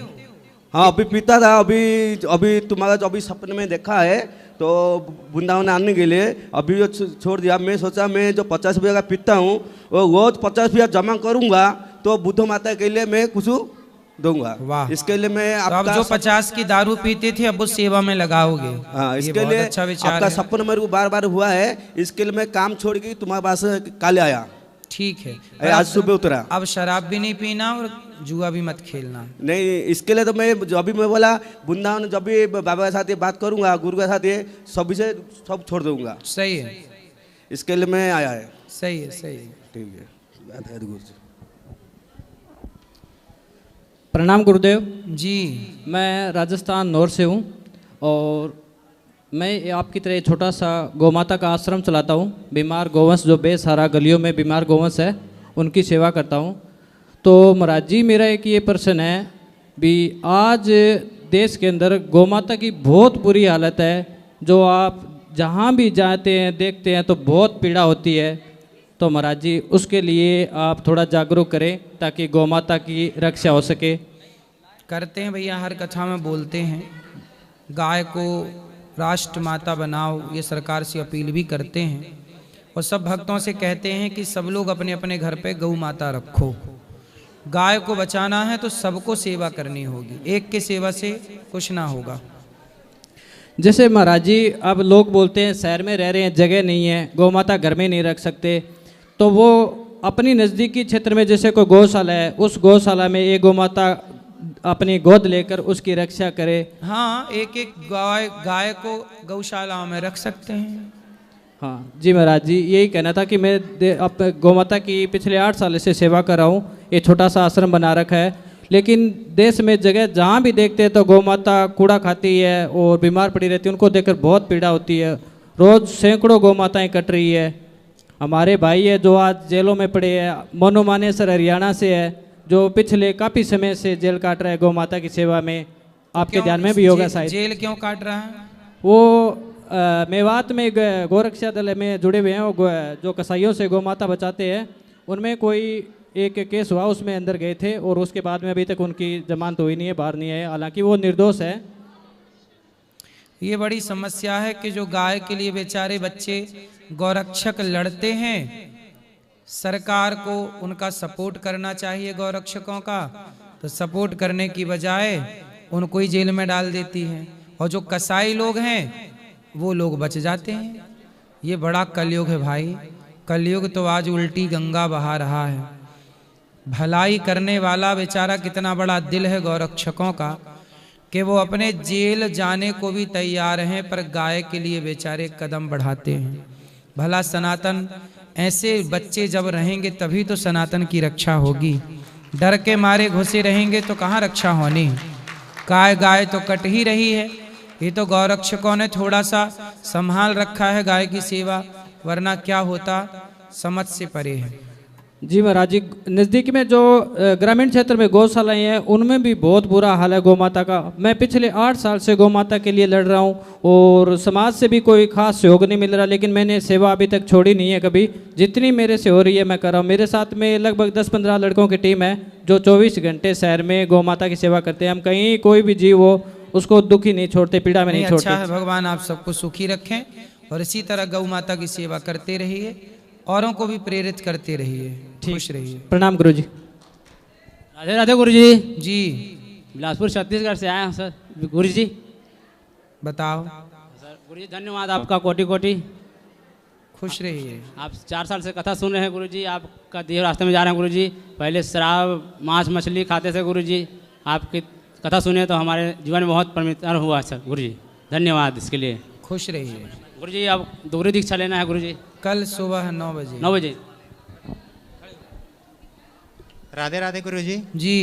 हाँ अभी पीता था। अभी तुम्हारा जो अभी सपने में देखा है तो वृंदावन आने के लिए अभी जो छोड़ दिया। मैं सोचा मैं जो 50 रुपया का पीता हूँ वो रोज 50 रुपया जमा करूँगा तो बुद्ध माता के लिए मैं कुछ दूंगा। वाह। इसके लिए मैं तो अब जो 50 की दारू पीते थे अब उस सेवा में लगाओगे। हाँ, इसके लिए अच्छा विचार आपका है। सपना मेरे को बार बार हुआ है, इसके लिए मैं काम छोड़ के तुम्हारे पास काले आया। ठीक है, आज सुबह उतरा। अब शराब भी नहीं पीना और जुआ भी मत खेलना। नहीं, इसके लिए तो मैं जब भी मैं बोला वृंदावन जब भी बाबा के साथ ये बात करूंगा, गुरु के साथ ये सभी से सब छोड़ दूंगा। सही है, इसके लिए मैं आया है। सही है, सही है। ठीक है, बात है गुरु जी। प्रणाम गुरुदेव जी। मैं राजस्थान नौर से हूँ और मैं आपकी तरह छोटा सा गौमाता का आश्रम चलाता हूँ। बीमार गौवंश जो बेसहारा गलियों में बीमार गौवंश है उनकी सेवा करता हूँ। तो महाराज जी मेरा एक ये प्रश्न है भी, आज देश के अंदर गौमाता की बहुत बुरी हालत है, जो आप जहाँ भी जाते हैं देखते हैं तो बहुत पीड़ा होती है। तो महाराज जी उसके लिए आप थोड़ा जागरूक करें ताकि गौमाता की रक्षा हो सके। करते हैं भैया, हर कथा में बोलते हैं गाय को राष्ट्र माता बनाओ, ये सरकार से अपील भी करते हैं और सब भक्तों से कहते हैं कि सब लोग अपने अपने घर पे गौ माता रखो। गाय को बचाना है तो सबको सेवा करनी होगी, एक के सेवा से कुछ ना होगा। जैसे महाराज जी अब लोग बोलते हैं शहर में रह रहे हैं, जगह नहीं है, गौ माता घर में नहीं रख सकते, तो वो अपनी नज़दीकी क्षेत्र में जैसे कोई गौशाला है, उस गौशाला में एक गौ माता अपनी गोद लेकर उसकी रक्षा करे। हाँ, एक एक गाय को गौशालाओं में रख सकते हैं। हाँ जी महाराज जी, यही कहना था कि मैं अब गौ माता की पिछले 8 साल से सेवा कर रहा हूँ। ये छोटा सा आश्रम बना रखा है, लेकिन देश में जगह जहाँ भी देखते हैं तो गौ माता कूड़ा खाती है और बीमार पड़ी रहती है, उनको देखकर बहुत पीड़ा होती है। रोज़ सैकड़ों गौ माताएँ कट रही है। हमारे भाई है जो आज जेलों में पड़े हैं, मोनू मानेसर हरियाणा से है, जो पिछले काफ़ी समय से जेल काट रहा है गौ माता की सेवा में। आपके ध्यान में भी होगा शायद। जेल क्यों काट रहा है? वो मेवात में गौरक्षा दल में जुड़े हुए हैं, वो जो कसाईयों से गौ माता बचाते हैं, उनमें कोई एक केस हुआ, उसमें अंदर गए थे और उसके बाद में अभी तक उनकी जमानत हुई नहीं है, बाहर नहीं है, हालांकि वो निर्दोष है। ये बड़ी समस्या है कि जो गाय के लिए बेचारे बच्चे गौरक्षक लड़ते हैं, सरकार को उनका सपोर्ट करना चाहिए गौरक्षकों का, तो सपोर्ट करने की बजाय उनको ही जेल में डाल देती है और जो कसाई लोग हैं वो लोग बच जाते हैं। ये बड़ा कलयुग है भाई, कलयुग तो आज उल्टी गंगा बहा रहा है। भलाई करने वाला बेचारा कितना बड़ा दिल है गौरक्षकों का कि वो अपने जेल जाने को भी तैयार हैं, पर गाय के लिए बेचारे कदम बढ़ाते हैं। भला सनातन ऐसे बच्चे जब रहेंगे तभी तो सनातन की रक्षा होगी। डर के मारे घुसे रहेंगे तो कहाँ रक्षा होनी। गाय तो कट ही रही है। ये तो गौरक्षकों ने थोड़ा सा संभाल रखा है गाय की सेवा, वरना क्या होता समझ से परे है। जी महाराज जी, नज़दीक में जो ग्रामीण क्षेत्र में गौशालाएं हैं उनमें भी बहुत बुरा हाल है गौ माता का। मैं पिछले 8 साल से गौ माता के लिए लड़ रहा हूं और समाज से भी कोई खास सहयोग नहीं मिल रहा, लेकिन मैंने सेवा अभी तक छोड़ी नहीं है कभी। जितनी मेरे से हो रही है मैं कर रहा हूँ। मेरे साथ में लगभग 10-15 लड़कों की टीम है जो 24 घंटे शहर में गौ माता की सेवा करते हैं। हम कहीं कोई भी जीव हो उसको दुखी नहीं छोड़ते, पीड़ा में नहीं छोड़ते। अच्छा है, भगवान आप सबको सुखी रखें और इसी तरह गौ माता की सेवा करते रहिए, औरों को भी प्रेरित करते रहिए, खुश रहिए। प्रणाम गुरु जी। राधे राधे गुरु जी। जी बिलासपुर छत्तीसगढ़ से आया हूँ सर। गुरु जी बताओ। सर गुरु जी धन्यवाद आपका कोटि कोटि। खुश रहिए। आप 4 साल से कथा सुन रहे हैं गुरु जी, आपका दिए रास्ते में जा रहे हैं गुरु जी। पहले शराब मांस मछली खाते थे गुरु जी, आपकी कथा सुने तो हमारे जीवन में बहुत परिवर्तन हुआ सर। गुरु जी धन्यवाद इसके लिए। खुश रहिए गुरु जी। अब दोहरी दीक्षा लेना है गुरु जी, कल सुबह 9 बजे। 9 बजे। राधे राधे गुरु जी। जी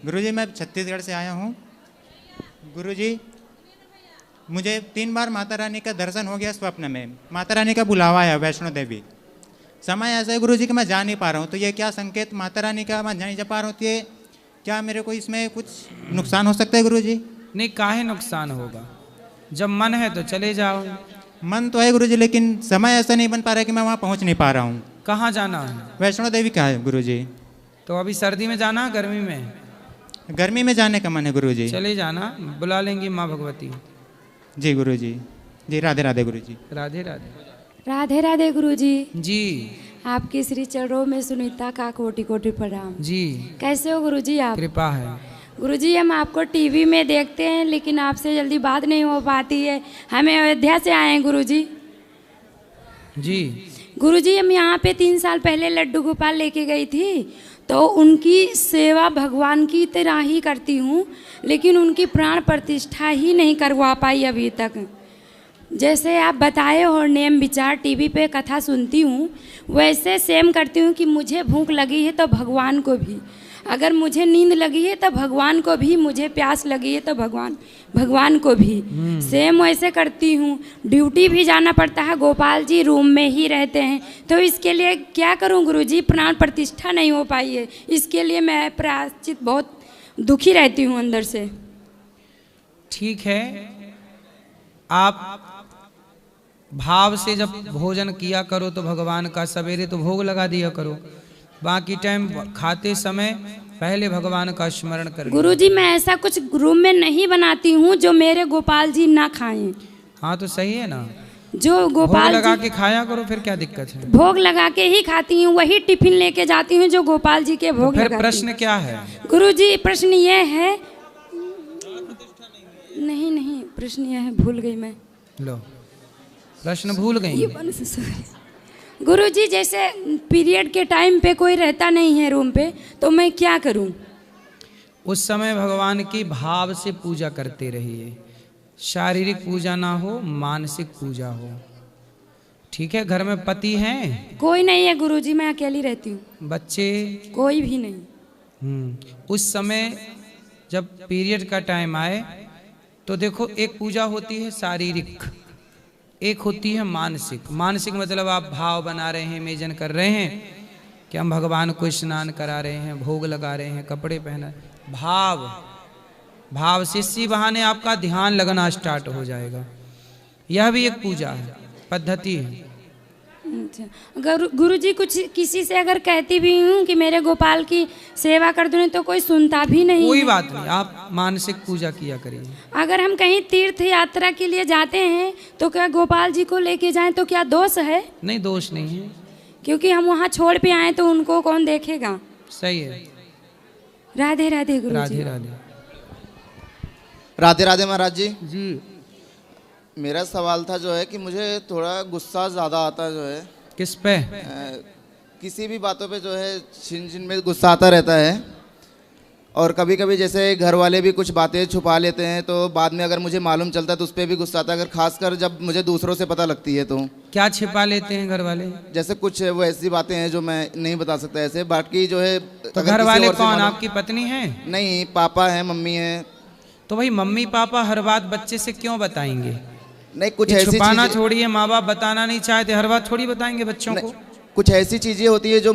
गुरु जी मैं छत्तीसगढ़ से आया हूँ। गुरु जी मुझे 3 बार माता रानी का दर्शन हो गया स्वप्न में। माता रानी का बुलावा है वैष्णो देवी। समय ऐसा है गुरु जी कि मैं जा नहीं पा रहा हूँ, तो ये क्या संकेत माता रानी का मैं नहीं जा पा रहा हूँ, तो ये क्या मेरे को इसमें कुछ नुकसान हो सकता है गुरु जी? नहीं, काहे नुकसान होगा, जब मन है तो चले जाओ। मन तो है गुरु जी, लेकिन समय ऐसा नहीं बन पा रहा है कि मैं वहाँ पहुँच नहीं पा रहा हूँ। कहाँ जाना है? वैष्णो देवी का है गुरु जी। तो अभी सर्दी में जाना, गर्मी में? गर्मी में जाने का मन है गुरु जी। चले जाना, बुला लेंगी माँ भगवती। जी गुरु जी। जी राधे राधे गुरु जी। राधे राधे। राधे राधे गुरु जी। जी आपके श्री चरणों में सुनीता का कोटि कोटि प्रणाम। जी कैसे हो गुरु जी आप? कृपा है गुरु जी। हम आपको टीवी में देखते हैं, लेकिन आपसे जल्दी बात नहीं हो पाती है। हमें अयोध्या से आए हैं गुरु जी। जी गुरु जी हम यहाँ पे 3 साल पहले लड्डू गोपाल लेके गई थी, तो उनकी सेवा भगवान की तरह ही करती हूँ, लेकिन उनकी प्राण प्रतिष्ठा ही नहीं करवा पाई अभी तक। जैसे आप बताए हो नेम विचार, टीवी पे कथा सुनती हूँ, वैसे सेम करती हूँ कि मुझे भूख लगी है तो भगवान को भी, अगर मुझे नींद लगी है तो भगवान को भी, मुझे प्यास लगी है तो भगवान को भी सेम वैसे करती हूँ। ड्यूटी भी जाना पड़ता है, गोपाल जी रूम में ही रहते हैं, तो इसके लिए क्या करूँ गुरुजी? प्राण प्रतिष्ठा नहीं हो पाई है, इसके लिए मैं प्रायश्चित बहुत दुखी रहती हूँ अंदर से। ठीक है, आप भाव से जब भोजन किया करो तो भगवान का, सवेरे तो भोग लगा दिया करो, बाकी टाइम खाते समय पहले भगवान का स्मरण करो। गुरुजी मैं ऐसा कुछ रूम में नहीं बनाती हूँ जो मेरे गोपाल जी ना खाएं। हाँ तो सही है ना, जो गोपाल भोग लगा के खाया करो, फिर क्या दिक्कत है? भोग लगा के ही खाती हूँ, वही टिफिन लेके जाती हूँ जो गोपाल जी के भोग। फिर प्रश्न क्या है गुरुजी? प्रश्न ये है, नहीं प्रश्न ये है, भूल गई मैं। लो प्रश्न भूल गई। गुरुजी जैसे पीरियड के टाइम पे कोई रहता नहीं है रूम पे, तो मैं क्या करूं? उस समय भगवान की भाव से पूजा करते रहिए, शारीरिक पूजा ना हो, मानसिक पूजा हो। ठीक है? घर में पति हैं? कोई नहीं है गुरुजी, मैं अकेली रहती हूँ। बच्चे? कोई भी नहीं। उस समय जब पीरियड का टाइम आए तो देखो, एक पूजा होती है शारीरिक, एक होती है मानसिक। मानसिक मतलब आप भाव बना रहे हैं, मेजन कर रहे हैं कि हम भगवान को स्नान करा रहे हैं, भोग लगा रहे हैं, कपड़े पहना। भाव से इसी बहाने आपका ध्यान लगना स्टार्ट हो जाएगा। यह भी एक पूजा है, पद्धति है। अगर गुरुजी कुछ किसी से अगर कहती भी हूँ कि मेरे गोपाल की सेवा कर दूँ, तो कोई सुनता भी नहीं। कोई बात नहीं, आप मानसिक पूजा किया करिए। अगर हम कहीं तीर्थ यात्रा के लिए जाते हैं तो क्या गोपाल जी को लेके जाएं तो क्या दोष है? नहीं, दोष नहीं है, क्योंकि हम वहाँ छोड़ पे आए तो उनको कौन देखेगा? सही है। राधे राधे गुरुजी। राधे राधे। राधे राधे महाराज जी। जी मेरा सवाल था जो है कि मुझे थोड़ा गुस्सा ज़्यादा आता जो है। किस पे? किसी भी बातों पे जो है छिन में गुस्सा आता रहता है, और कभी कभी जैसे घर वाले भी कुछ बातें छुपा लेते हैं, तो बाद में अगर मुझे मालूम चलता है तो उस पर भी गुस्सा आता है, अगर खासकर जब मुझे दूसरों से पता लगती है तो। क्या छिपा लेते हैं घर वाले? जैसे कुछ वो ऐसी बातें हैं जो मैं नहीं बता सकता ऐसे, बाकी जो है। तो घर वाले कौन? आपकी पत्नी है? नहीं, पापा है, मम्मी है। तो भाई मम्मी पापा हर बात बच्चे से क्यों बताएंगे? नहीं, कुछ ऐसी छुपाना छोड़िए, माँ बाप बताना नहीं चाहते, हर बात थोड़ी बताएंगे बच्चों को। कुछ ऐसी चीज़ें होती है जो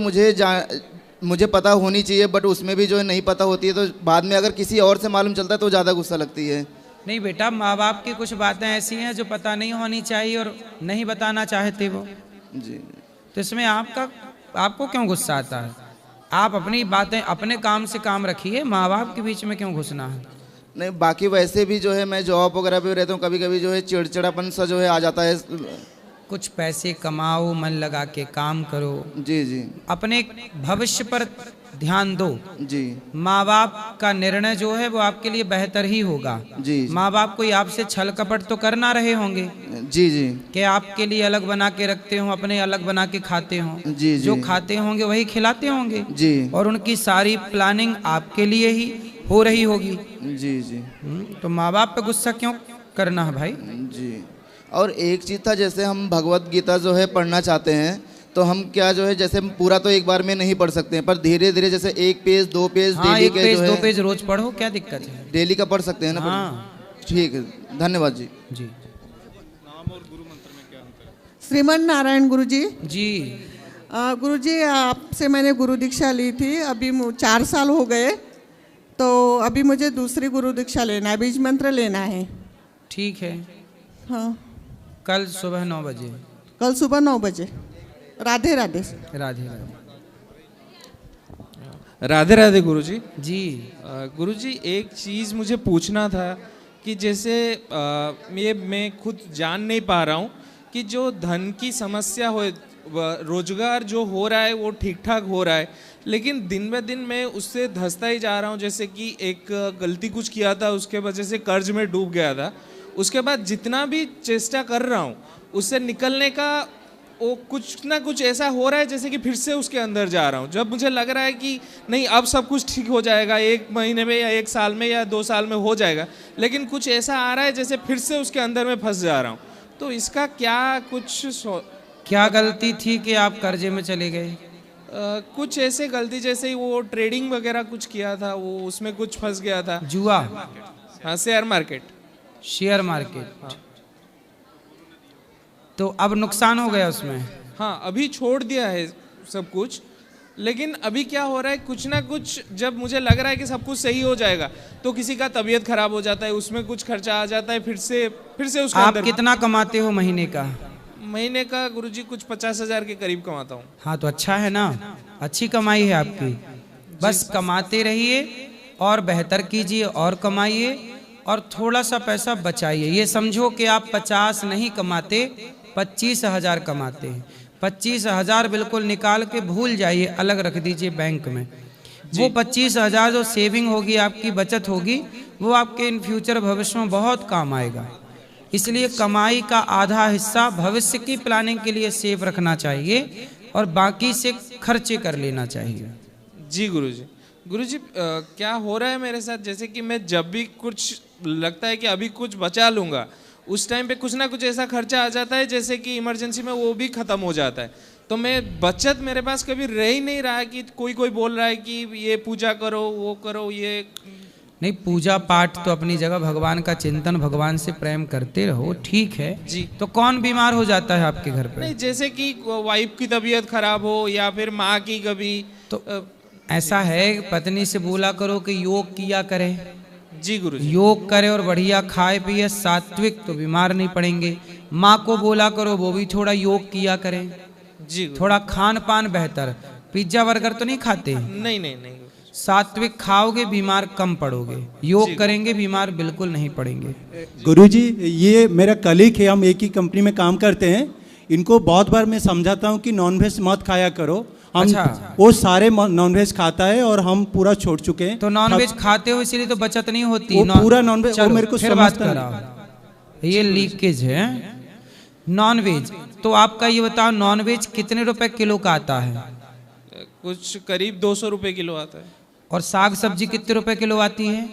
मुझे पता होनी चाहिए, बट उसमें भी जो है नहीं पता होती है, तो बाद में अगर किसी और से मालूम चलता है तो ज़्यादा गुस्सा लगती है। नहीं बेटा, माँ बाप की कुछ बातें ऐसी हैं जो पता नहीं होनी चाहिए और नहीं बताना चाहते वो जी। तो इसमें आपको क्यों गुस्सा आता है? आप अपनी बातें अपने काम से काम रखिए, माँ बाप के बीच में क्यों घुसना है? नहीं, बाकी वैसे भी जो है मैं जॉब वगैरह पे रहता हूँ, कभी कभी जो है चिड़चिड़ापन सा जो है आ जाता है। कुछ पैसे कमाओ, मन लगा के काम करो। जी जी। अपने भविष्य पर ध्यान दो। जी। माँ बाप का निर्णय जो है वो आपके लिए बेहतर ही होगा। जी। माँ बाप कोई आपसे छल कपट तो कर ना रहे होंगे। जी जी। कि आपके लिए अलग बना के रखते हो, अपने अलग बना के खाते हो। जी जी। जो खाते होंगे वही खिलाते होंगे। जी। और उनकी सारी प्लानिंग आपके लिए ही हो रही होगी। जी जी। तो माँ बाप पे गुस्सा क्यों करना है भाई? जी। और एक चीज़ था, जैसे हम भगवत गीता जो है पढ़ना चाहते हैं, तो हम क्या जो है जैसे पूरा तो एक बार में नहीं पढ़ सकते हैं, पर धीरे धीरे जैसे 1 पेज 2 पेज हाँ, डेली 1 के पेज जो है 2 पेज रोज पढ़ो, क्या दिक्कत है? डेली का पढ़ सकते हैं ना? हाँ। ठीक है, धन्यवाद जी। जी। श्रीमन नारायण गुरुजी। जी। गुरुजी, आपसे मैंने गुरु दीक्षा ली थी, अभी 4 साल हो गए, तो अभी मुझे दूसरी गुरु दीक्षा लेना है, बीज मंत्र लेना है। ठीक है। हाँ। कल सुबह 9 बजे। कल सुबह 9 बजे। राधे राधे। राधे राधे। राधे राधे गुरुजी। जी। गुरुजी, एक चीज़ मुझे पूछना था कि जैसे ये मैं खुद जान नहीं पा रहा हूँ कि जो धन की समस्या हो, रोजगार जो हो रहा है वो ठीक ठाक हो रहा है, लेकिन दिन ब दिन मैं उससे धंसता ही जा रहा हूँ। जैसे कि एक गलती कुछ किया था, उसके वजह से कर्ज में डूब गया था। उसके बाद जितना भी चेष्टा कर रहा हूँ उससे निकलने का, वो कुछ ना कुछ ऐसा हो रहा है जैसे कि फिर से उसके अंदर जा रहा हूँ। जब मुझे लग रहा है कि नहीं अब सब कुछ ठीक हो जाएगा, 1 महीने में या 1 साल में या 2 साल में हो जाएगा, लेकिन कुछ ऐसा आ रहा है जैसे फिर से उसके अंदर में फंस जा रहा हूँ। तो इसका क्या गलती थी कि आप कर्जे में चले गए? कुछ ऐसे गलती, जैसे वो ट्रेडिंग वगैरह कुछ किया था, वो उसमें कुछ फंस गया था। जुआ? हाँ, शेयर मार्केट। Share market. हाँ। तो अब नुकसान हो गया उसमें? हाँ, अभी छोड़ दिया है सब कुछ, लेकिन अभी क्या हो रहा है, कुछ ना कुछ जब मुझे लग रहा है कि सब कुछ सही हो जाएगा तो किसी का तबीयत खराब हो जाता है, उसमें कुछ खर्चा आ जाता है, फिर से उसके आप अंदर। कितना कमाते हो महीने का? महीने का गुरुजी कुछ 50,000 के करीब कमाता हूँ। हाँ, तो अच्छा है ना, अच्छी कमाई है आपकी। बस कमाते रहिए और बेहतर कीजिए और कमाइए और थोड़ा सा पैसा बचाइए। ये समझो कि आप 50 नहीं कमाते, 25,000 कमाते हैं। 25,000 बिल्कुल निकाल के भूल जाइए, अलग रख दीजिए बैंक में। वो 25,000 जो सेविंग होगी, आपकी बचत होगी, वो आपके इन फ्यूचर भविष्य में बहुत काम आएगा। इसलिए कमाई का आधा हिस्सा भविष्य की प्लानिंग के लिए सेव रखना चाहिए और बाकी से खर्चे कर लेना चाहिए। जी गुरुजी। गुरुजी, क्या हो रहा है मेरे साथ, जैसे कि मैं जब भी कुछ लगता है कि अभी कुछ बचा लूँगा, उस टाइम पे कुछ ना कुछ ऐसा खर्चा आ जाता है जैसे कि इमरजेंसी में वो भी ख़त्म हो जाता है। तो मैं बचत मेरे पास कभी रह ही नहीं रहा है कि कोई बोल रहा है कि ये पूजा करो, वो करो, ये नहीं। पूजा पाठ तो अपनी जगह, भगवान का चिंतन, भगवान से प्रेम करते रहो, ठीक है जी। तो कौन बीमार हो जाता है आपके घर पे? नहीं, जैसे कि वाइफ की तबीयत खराब हो या फिर माँ की कभी, तो ऐसा है, पत्नी से बोला करो कि योग किया करे। जी गुरुजी। योग करे और बढ़िया खाए पिए सात्विक, तो बीमार नहीं पड़ेंगे। माँ को बोला करो वो भी थोड़ा योग किया करें। जी। थोड़ा खान पान बेहतर, पिज्जा बर्गर तो नहीं खाते? नहीं। सात्विक खाओगे बीमार कम पड़ोगे, योग करेंगे बीमार बिल्कुल नहीं पड़ेंगे। गुरुजी, ये मेरा कलीग है, हम एक ही कंपनी में काम करते हैं। इनको बहुत बार मैं समझाता हूँ कि नॉनवेज मत खाया करो। हम अच्छा। वो सारे नॉनवेज खाता है और हम पूरा छोड़ चुके हैं। तो नॉनवेज खाते हो इसीलिए तो बचत नहीं होती। वो पूरा नॉनवेज, वो मेरे को फिर बात समझता कराओ, ये लीकेज है। नॉनवेज तो आपका ये बताओ, नॉनवेज कितने रुपए किलो का आता है? कुछ करीब 200 रुपए किलो आता है। और साग सब्जी कितने रुपए किलो आती है?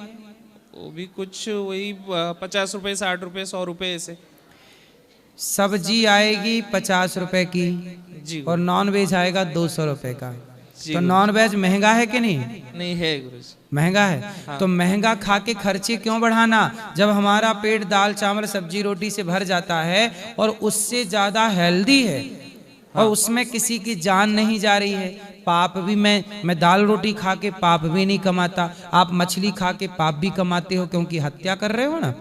वो भी कुछ वही 50 रुपए, 60 रुपए, 100 रुपए ऐसे। सब्जी आएगी 50 रुपए की जी, और नॉन वेज आएगा 200 रुपए का। जी, तो नॉन वेज महंगा है कि नहीं? नहीं है गुरुजी। महंगा है। हाँ। तो महंगा खा के खर्चे क्यों बढ़ाना, जब हमारा पेट दाल चावल सब्जी रोटी से भर जाता है और उससे ज्यादा हेल्दी है। हाँ। और उसमें किसी की जान नहीं जा रही है। पाप भी मैं दाल रोटी खा के पाप भी नहीं कमाता, आप मछली खा के पाप भी कमाते हो क्योंकि हत्या कर रहे हो ना।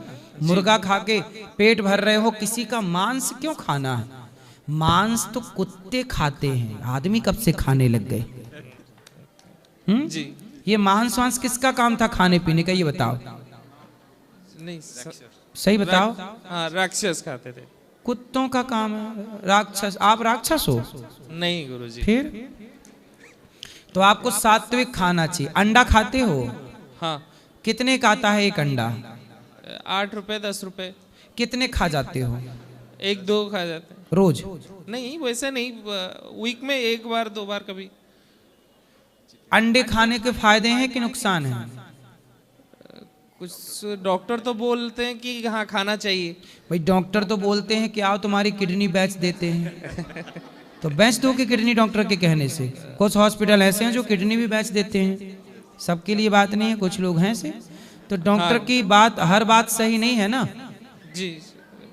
मुर्गा खा के पेट भर रहे हो, किसी का मांस क्यों खाना है? मांस तो कुत्ते खाते हैं, आदमी कब से खाने लग गए? जी। ये मांस वांस किसका काम था खाने पीने का, ये बताओ। नहीं सही बताओ। हाँ, राक्षस खाते थे। कुत्तों का काम है, राक्षस। आप राक्षस हो? नहीं गुरुजी। फिर तो आपको सात्विक खाना चाहिए। अंडा खाते हो? हाँ। कितने का आता है एक अंडा? 8 रुपए 10 रुपए। कितने खा जाते हो? 1-2 खा जाते हैं रोज? नहीं वैसे नहीं, वीक में 1 बार 2 बार कभी। अंडे खाने के फायदे हैं कि नुकसान है? कुछ डॉक्टर तो बोलते हैं कि हाँ खाना चाहिए। भाई डॉक्टर तो बोलते हैं कि आओ तुम्हारी किडनी बेच देते हैं, तो बेच दो कि किडनी डॉक्टर के कहने से। कुछ हॉस्पिटल ऐसे हैं जो किडनी भी बेच देते हैं, सबके लिए बात नहीं है, कुछ लोग हैं ऐसे। तो डॉक्टर की बात, हर बात सही नहीं है ना जी,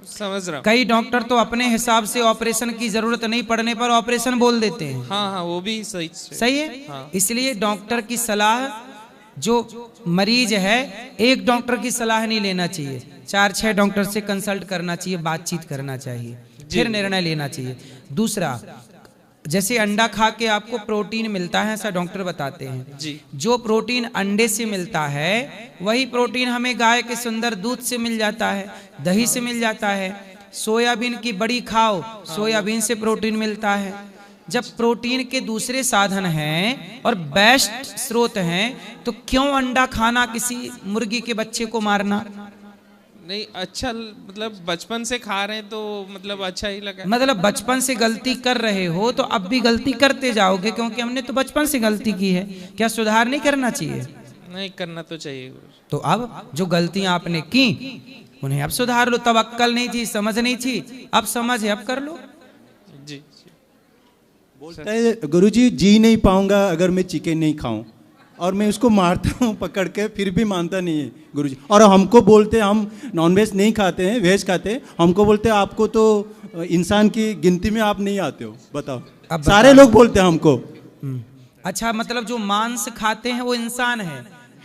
समझ रहा हूँ। कई डॉक्टर तो अपने हिसाब से ऑपरेशन की जरूरत नहीं पड़ने पर ऑपरेशन बोल देते हैं। हाँ हाँ वो भी सही है। हाँ। इसलिए डॉक्टर की सलाह, जो मरीज है एक डॉक्टर की सलाह नहीं लेना चाहिए, 4-6 डॉक्टर से कंसल्ट करना चाहिए, बातचीत करना चाहिए, फिर निर्णय लेना चाहिए। दूसरा, जैसे अंडा खा के आपको प्रोटीन मिलता है ऐसा डॉक्टर बताते हैं जी। जो प्रोटीन अंडे से मिलता है वही प्रोटीन हमें गाय के सुंदर दूध से मिल जाता है, दही से मिल जाता है। सोयाबीन की बड़ी खाओ, सोयाबीन से प्रोटीन मिलता है। जब प्रोटीन के दूसरे साधन हैं और बेस्ट स्रोत हैं तो क्यों अंडा खाना, किसी मुर्गी के बच्चे को मारना? नहीं अच्छा, मतलब बचपन से खा रहे हैं तो मतलब अच्छा ही लगा। मतलब बचपन से गलती कर रहे हो तो अब भी गलती करते जाओगे, क्योंकि हमने तो बचपन से गलती की है। क्या सुधार नहीं करना चाहिए? नहीं करना तो चाहिए। तो अब जो गलतियां आपने की उन्हें अब सुधार लो। तब अक्कल नहीं थी, समझ नहीं थी, अब समझ है, अब कर लो। जी। बोलता है गुरुजी जी नहीं पाऊंगा अगर मैं चिकन नहीं खाऊं, और मैं उसको मारता हूँ पकड़ के, फिर भी मानता नहीं है गुरुजी। और हमको बोलते हैं हम नॉनवेज नहीं खाते हैं, वेज खाते हैं, हमको बोलते हैं आपको तो इंसान की गिनती में आप नहीं आते हो। बताओ, सारे लोग बोलते हैं हमको। अच्छा, मतलब जो मांस खाते हैं वो इंसान है?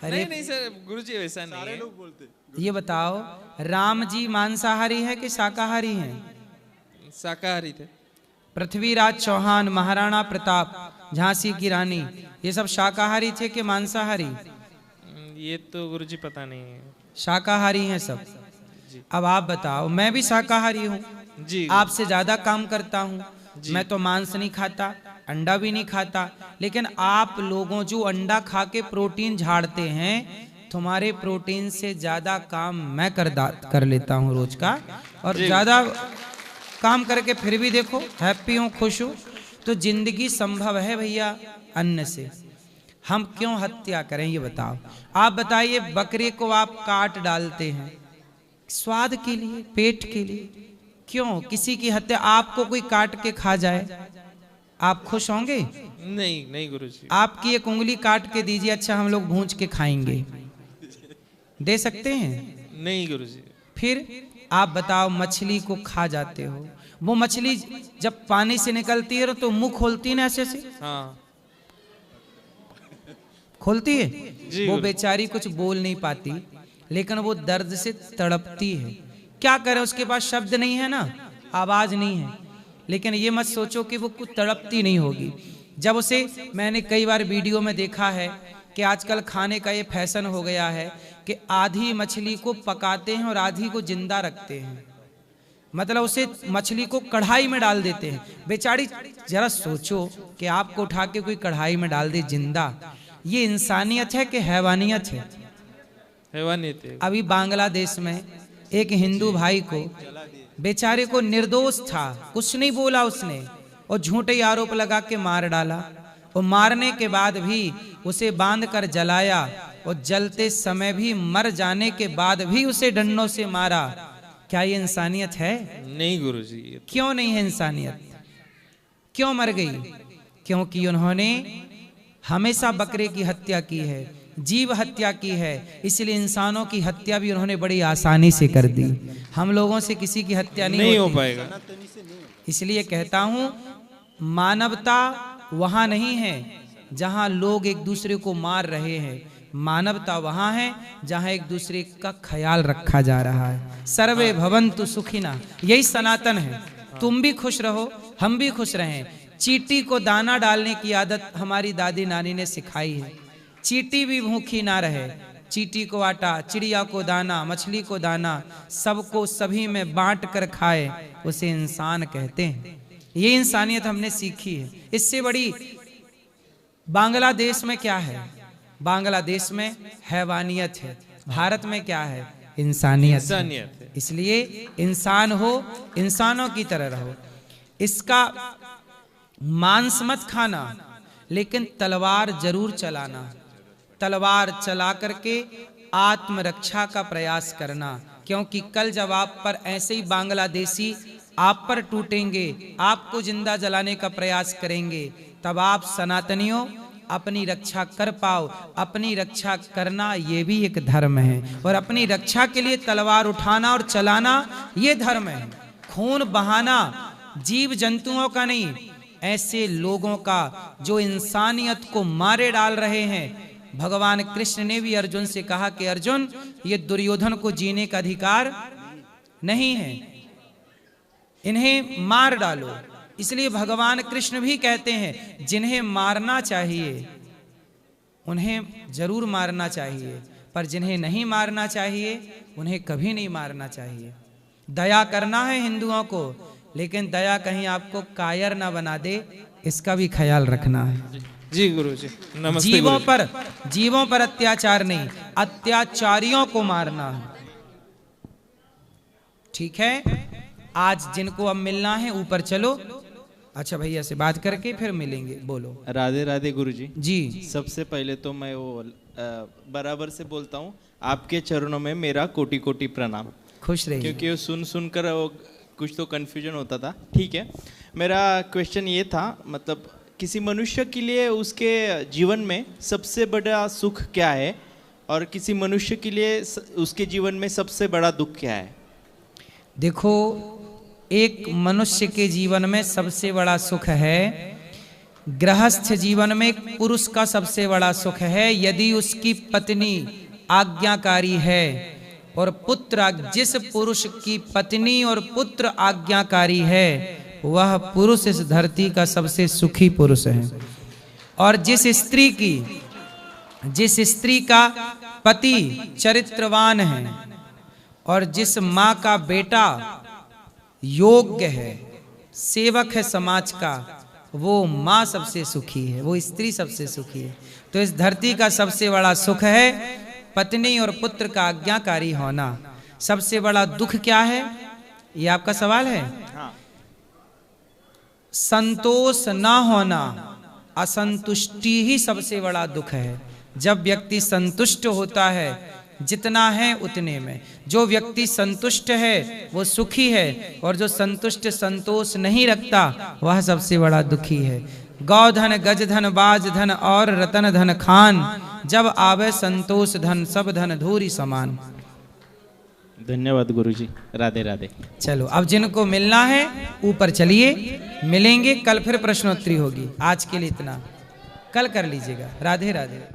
अरे नहीं सर गुरुजी वैसा नहीं, सारे लोग बोलते। ये बताओ, राम जी मांसाहारी है कि शाकाहारी हैं? शाकाहारी थे। पृथ्वीराज चौहान, महाराणा प्रताप, झांसी की रानी, ये सब शाकाहारी थे कि मांसाहारी? ये तो गुरुजी पता नहीं है। शाकाहारी हैं सब। अब आप बताओ, मैं भी शाकाहारी हूँ जी, आपसे ज्यादा काम करता हूँ। मैं तो मांस नहीं खाता, अंडा भी नहीं खाता, लेकिन आप लोगों जो अंडा खा के प्रोटीन झाड़ते हैं, तुम्हारे प्रोटीन से ज्यादा काम मैं कर लेता हूँ रोज का, और ज्यादा काम करके फिर भी देखो हैप्पी हूँ, खुश हूँ। तो जिंदगी संभव है भैया अन्न से, हम क्यों हत्या करें? ये बताओ। आप बताइए, बकरे को आप काट डालते हैं स्वाद के लिए, पेट के लिए, क्यों? किसी की हत्या, आपको कोई काट के खा जाए, आप खुश होंगे? नहीं गुरुजी। आपकी एक उंगली काट के दीजिए, अच्छा हम लोग भूंज के खाएंगे, दे सकते हैं? नहीं गुरुजी। फिर आप बताओ, मछली को खा जाते हो, वो मछली जब पानी से निकलती है तो मुंह खोलती है ना ऐसे से, हाँ खोलती है, वो बेचारी कुछ बोल नहीं पाती, लेकिन वो दर्द से तड़पती है। क्या करे, उसके पास शब्द नहीं है ना, आवाज नहीं है, लेकिन ये मत सोचो कि वो कुछ तड़पती नहीं होगी। जब उसे, मैंने कई बार वीडियो में देखा है कि आजकल खाने का ये फैशन हो गया है कि आधी मछली को पकाते हैं और आधी को जिंदा रखते हैं, मतलब उसे मछली को कढ़ाई में डाल देते हैं। बेचारी, जरा सोचो कि आपको उठा के कोई कढ़ाई में डाल दे जिंदा, ये इंसानियत है कि हैवानियत है? हैवानियत है। अभी बांग्लादेश में एक हिंदू भाई को, बेचारे को, निर्दोष था, कुछ नहीं बोला उसने, और झूठे आरोप लगा के मार डाला, और मारने के बाद भी उसे बांध कर जलाया, और जलते समय भी, मर जाने के बाद भी उसे डंडों से मारा। क्या ये इंसानियत है? नहीं गुरुजी। क्यों नहीं है इंसानियत? क्यों मर गई? क्योंकि उन्होंने हमेशा बकरे की हत्या की है, जीव हत्या की है, इसलिए इंसानों की हत्या भी उन्होंने बड़ी आसानी से कर दी। हम लोगों से किसी की हत्या नहीं हो पाएगा। इसलिए कहता हूं, मानवता वहां नहीं है जहां लोग एक दूसरे को मार रहे हैं, मानवता वहां है जहां एक दूसरे का ख्याल रखा जा रहा है। सर्वे भवन्तु सुखिना, यही सनातन है। तुम भी खुश रहो, हम भी खुश रहें। चींटी को दाना डालने की आदत हमारी दादी नानी ने सिखाई है, चींटी भी भूखी ना रहे, चींटी को आटा, चिड़िया को दाना, मछली को दाना, सबको सभी में बांट कर खाए, उसे इंसान कहते हैं। ये इंसानियत हमने सीखी है। इससे बड़ी बांग्लादेश में क्या है? बांग्लादेश में हैवानियत है। भारत में क्या है? इंसानियत है। इसलिए इंसान हो, इंसानों की तरह रहो। इसका मांस मत खाना, लेकिन तलवार जरूर चलाना। तलवार चला करके आत्मरक्षा का प्रयास करना, क्योंकि कल जब आप पर ऐसे ही बांग्लादेशी आप पर टूटेंगे, आपको जिंदा जलाने का प्रयास करेंगे, तब आप सनातनियों अपनी रक्षा कर पाओ। अपनी रक्षा करना ये भी एक धर्म है, और अपनी रक्षा के लिए तलवार उठाना और चलाना ये धर्म है। खून बहाना जीव जंतुओं का नहीं, ऐसे लोगों का जो इंसानियत को मारे डाल रहे हैं। भगवान कृष्ण ने भी अर्जुन से कहा कि अर्जुन, ये दुर्योधन को जीने का अधिकार नहीं है, इन्हें मार डालो। इसलिए भगवान कृष्ण भी कहते हैं जिन्हें मारना चाहिए उन्हें जरूर मारना चाहिए, पर जिन्हें नहीं मारना चाहिए उन्हें कभी नहीं मारना चाहिए। दया करना है हिंदुओं को, लेकिन दया कहीं आपको कायर ना बना दे, इसका भी ख्याल रखना है। जी गुरुजी, नमस्ते। जीवों पर अत्याचार नहीं, अत्याचारियों को मारना है। ठीक है, आज जिनको अब मिलना है ऊपर चलो। अच्छा, भैया से बात करके फिर मिलेंगे। बोलो। राधे राधे गुरुजी। जी, सबसे पहले तो मैं वो बराबर से बोलता हूँ, आपके चरणों में मेरा कोटि कोटि प्रणाम। खुश रहिए। क्योंकि वो सुन कर कुछ तो कन्फ्यूजन होता था। ठीक है, मेरा क्वेश्चन ये था, मतलब किसी मनुष्य के लिए उसके जीवन में सबसे बड़ा सुख क्या है, और किसी मनुष्य के लिए उसके जीवन में सबसे बड़ा दुख क्या है? देखो, एक मनुष्य के जीवन में सबसे बड़ा सुख है, गृहस्थ जीवन में एक पुरुष का सबसे बड़ा सुख है यदि उसकी पत्नी आज्ञाकारी है और पुत्र, जिस पुरुष की पत्नी और पुत्र आज्ञाकारी है वह पुरुष इस धरती का सबसे सुखी पुरुष है। और जिस स्त्री का पति चरित्रवान है और जिस माँ का बेटा योग्य है, सेवक है समाज का, वो माँ सबसे सुखी है, वो स्त्री सबसे सुखी है। तो इस धरती का सबसे बड़ा सुख है पत्नी और पुत्र का आज्ञाकारी होना। सबसे बड़ा दुख क्या है, ये आपका सवाल है? हाँ। संतोष ना होना, असंतुष्टि ही सबसे बड़ा दुख है। जब व्यक्ति संतुष्ट होता है जितना है उतने में, जो व्यक्ति संतुष्ट है वो सुखी है, और जो संतुष्ट संतोष नहीं रखता वह सबसे बड़ा दुखी है। गौधन गजधन बाजधन और रतन धन खान, जब आवे संतोष धन सब धन धूरी समान। धन्यवाद गुरुजी। राधे राधे। चलो, अब जिनको मिलना है ऊपर चलिए, मिलेंगे। कल फिर प्रश्नोत्तरी होगी। आज के लिए इतना, कल कर लीजिएगा। राधे राधे।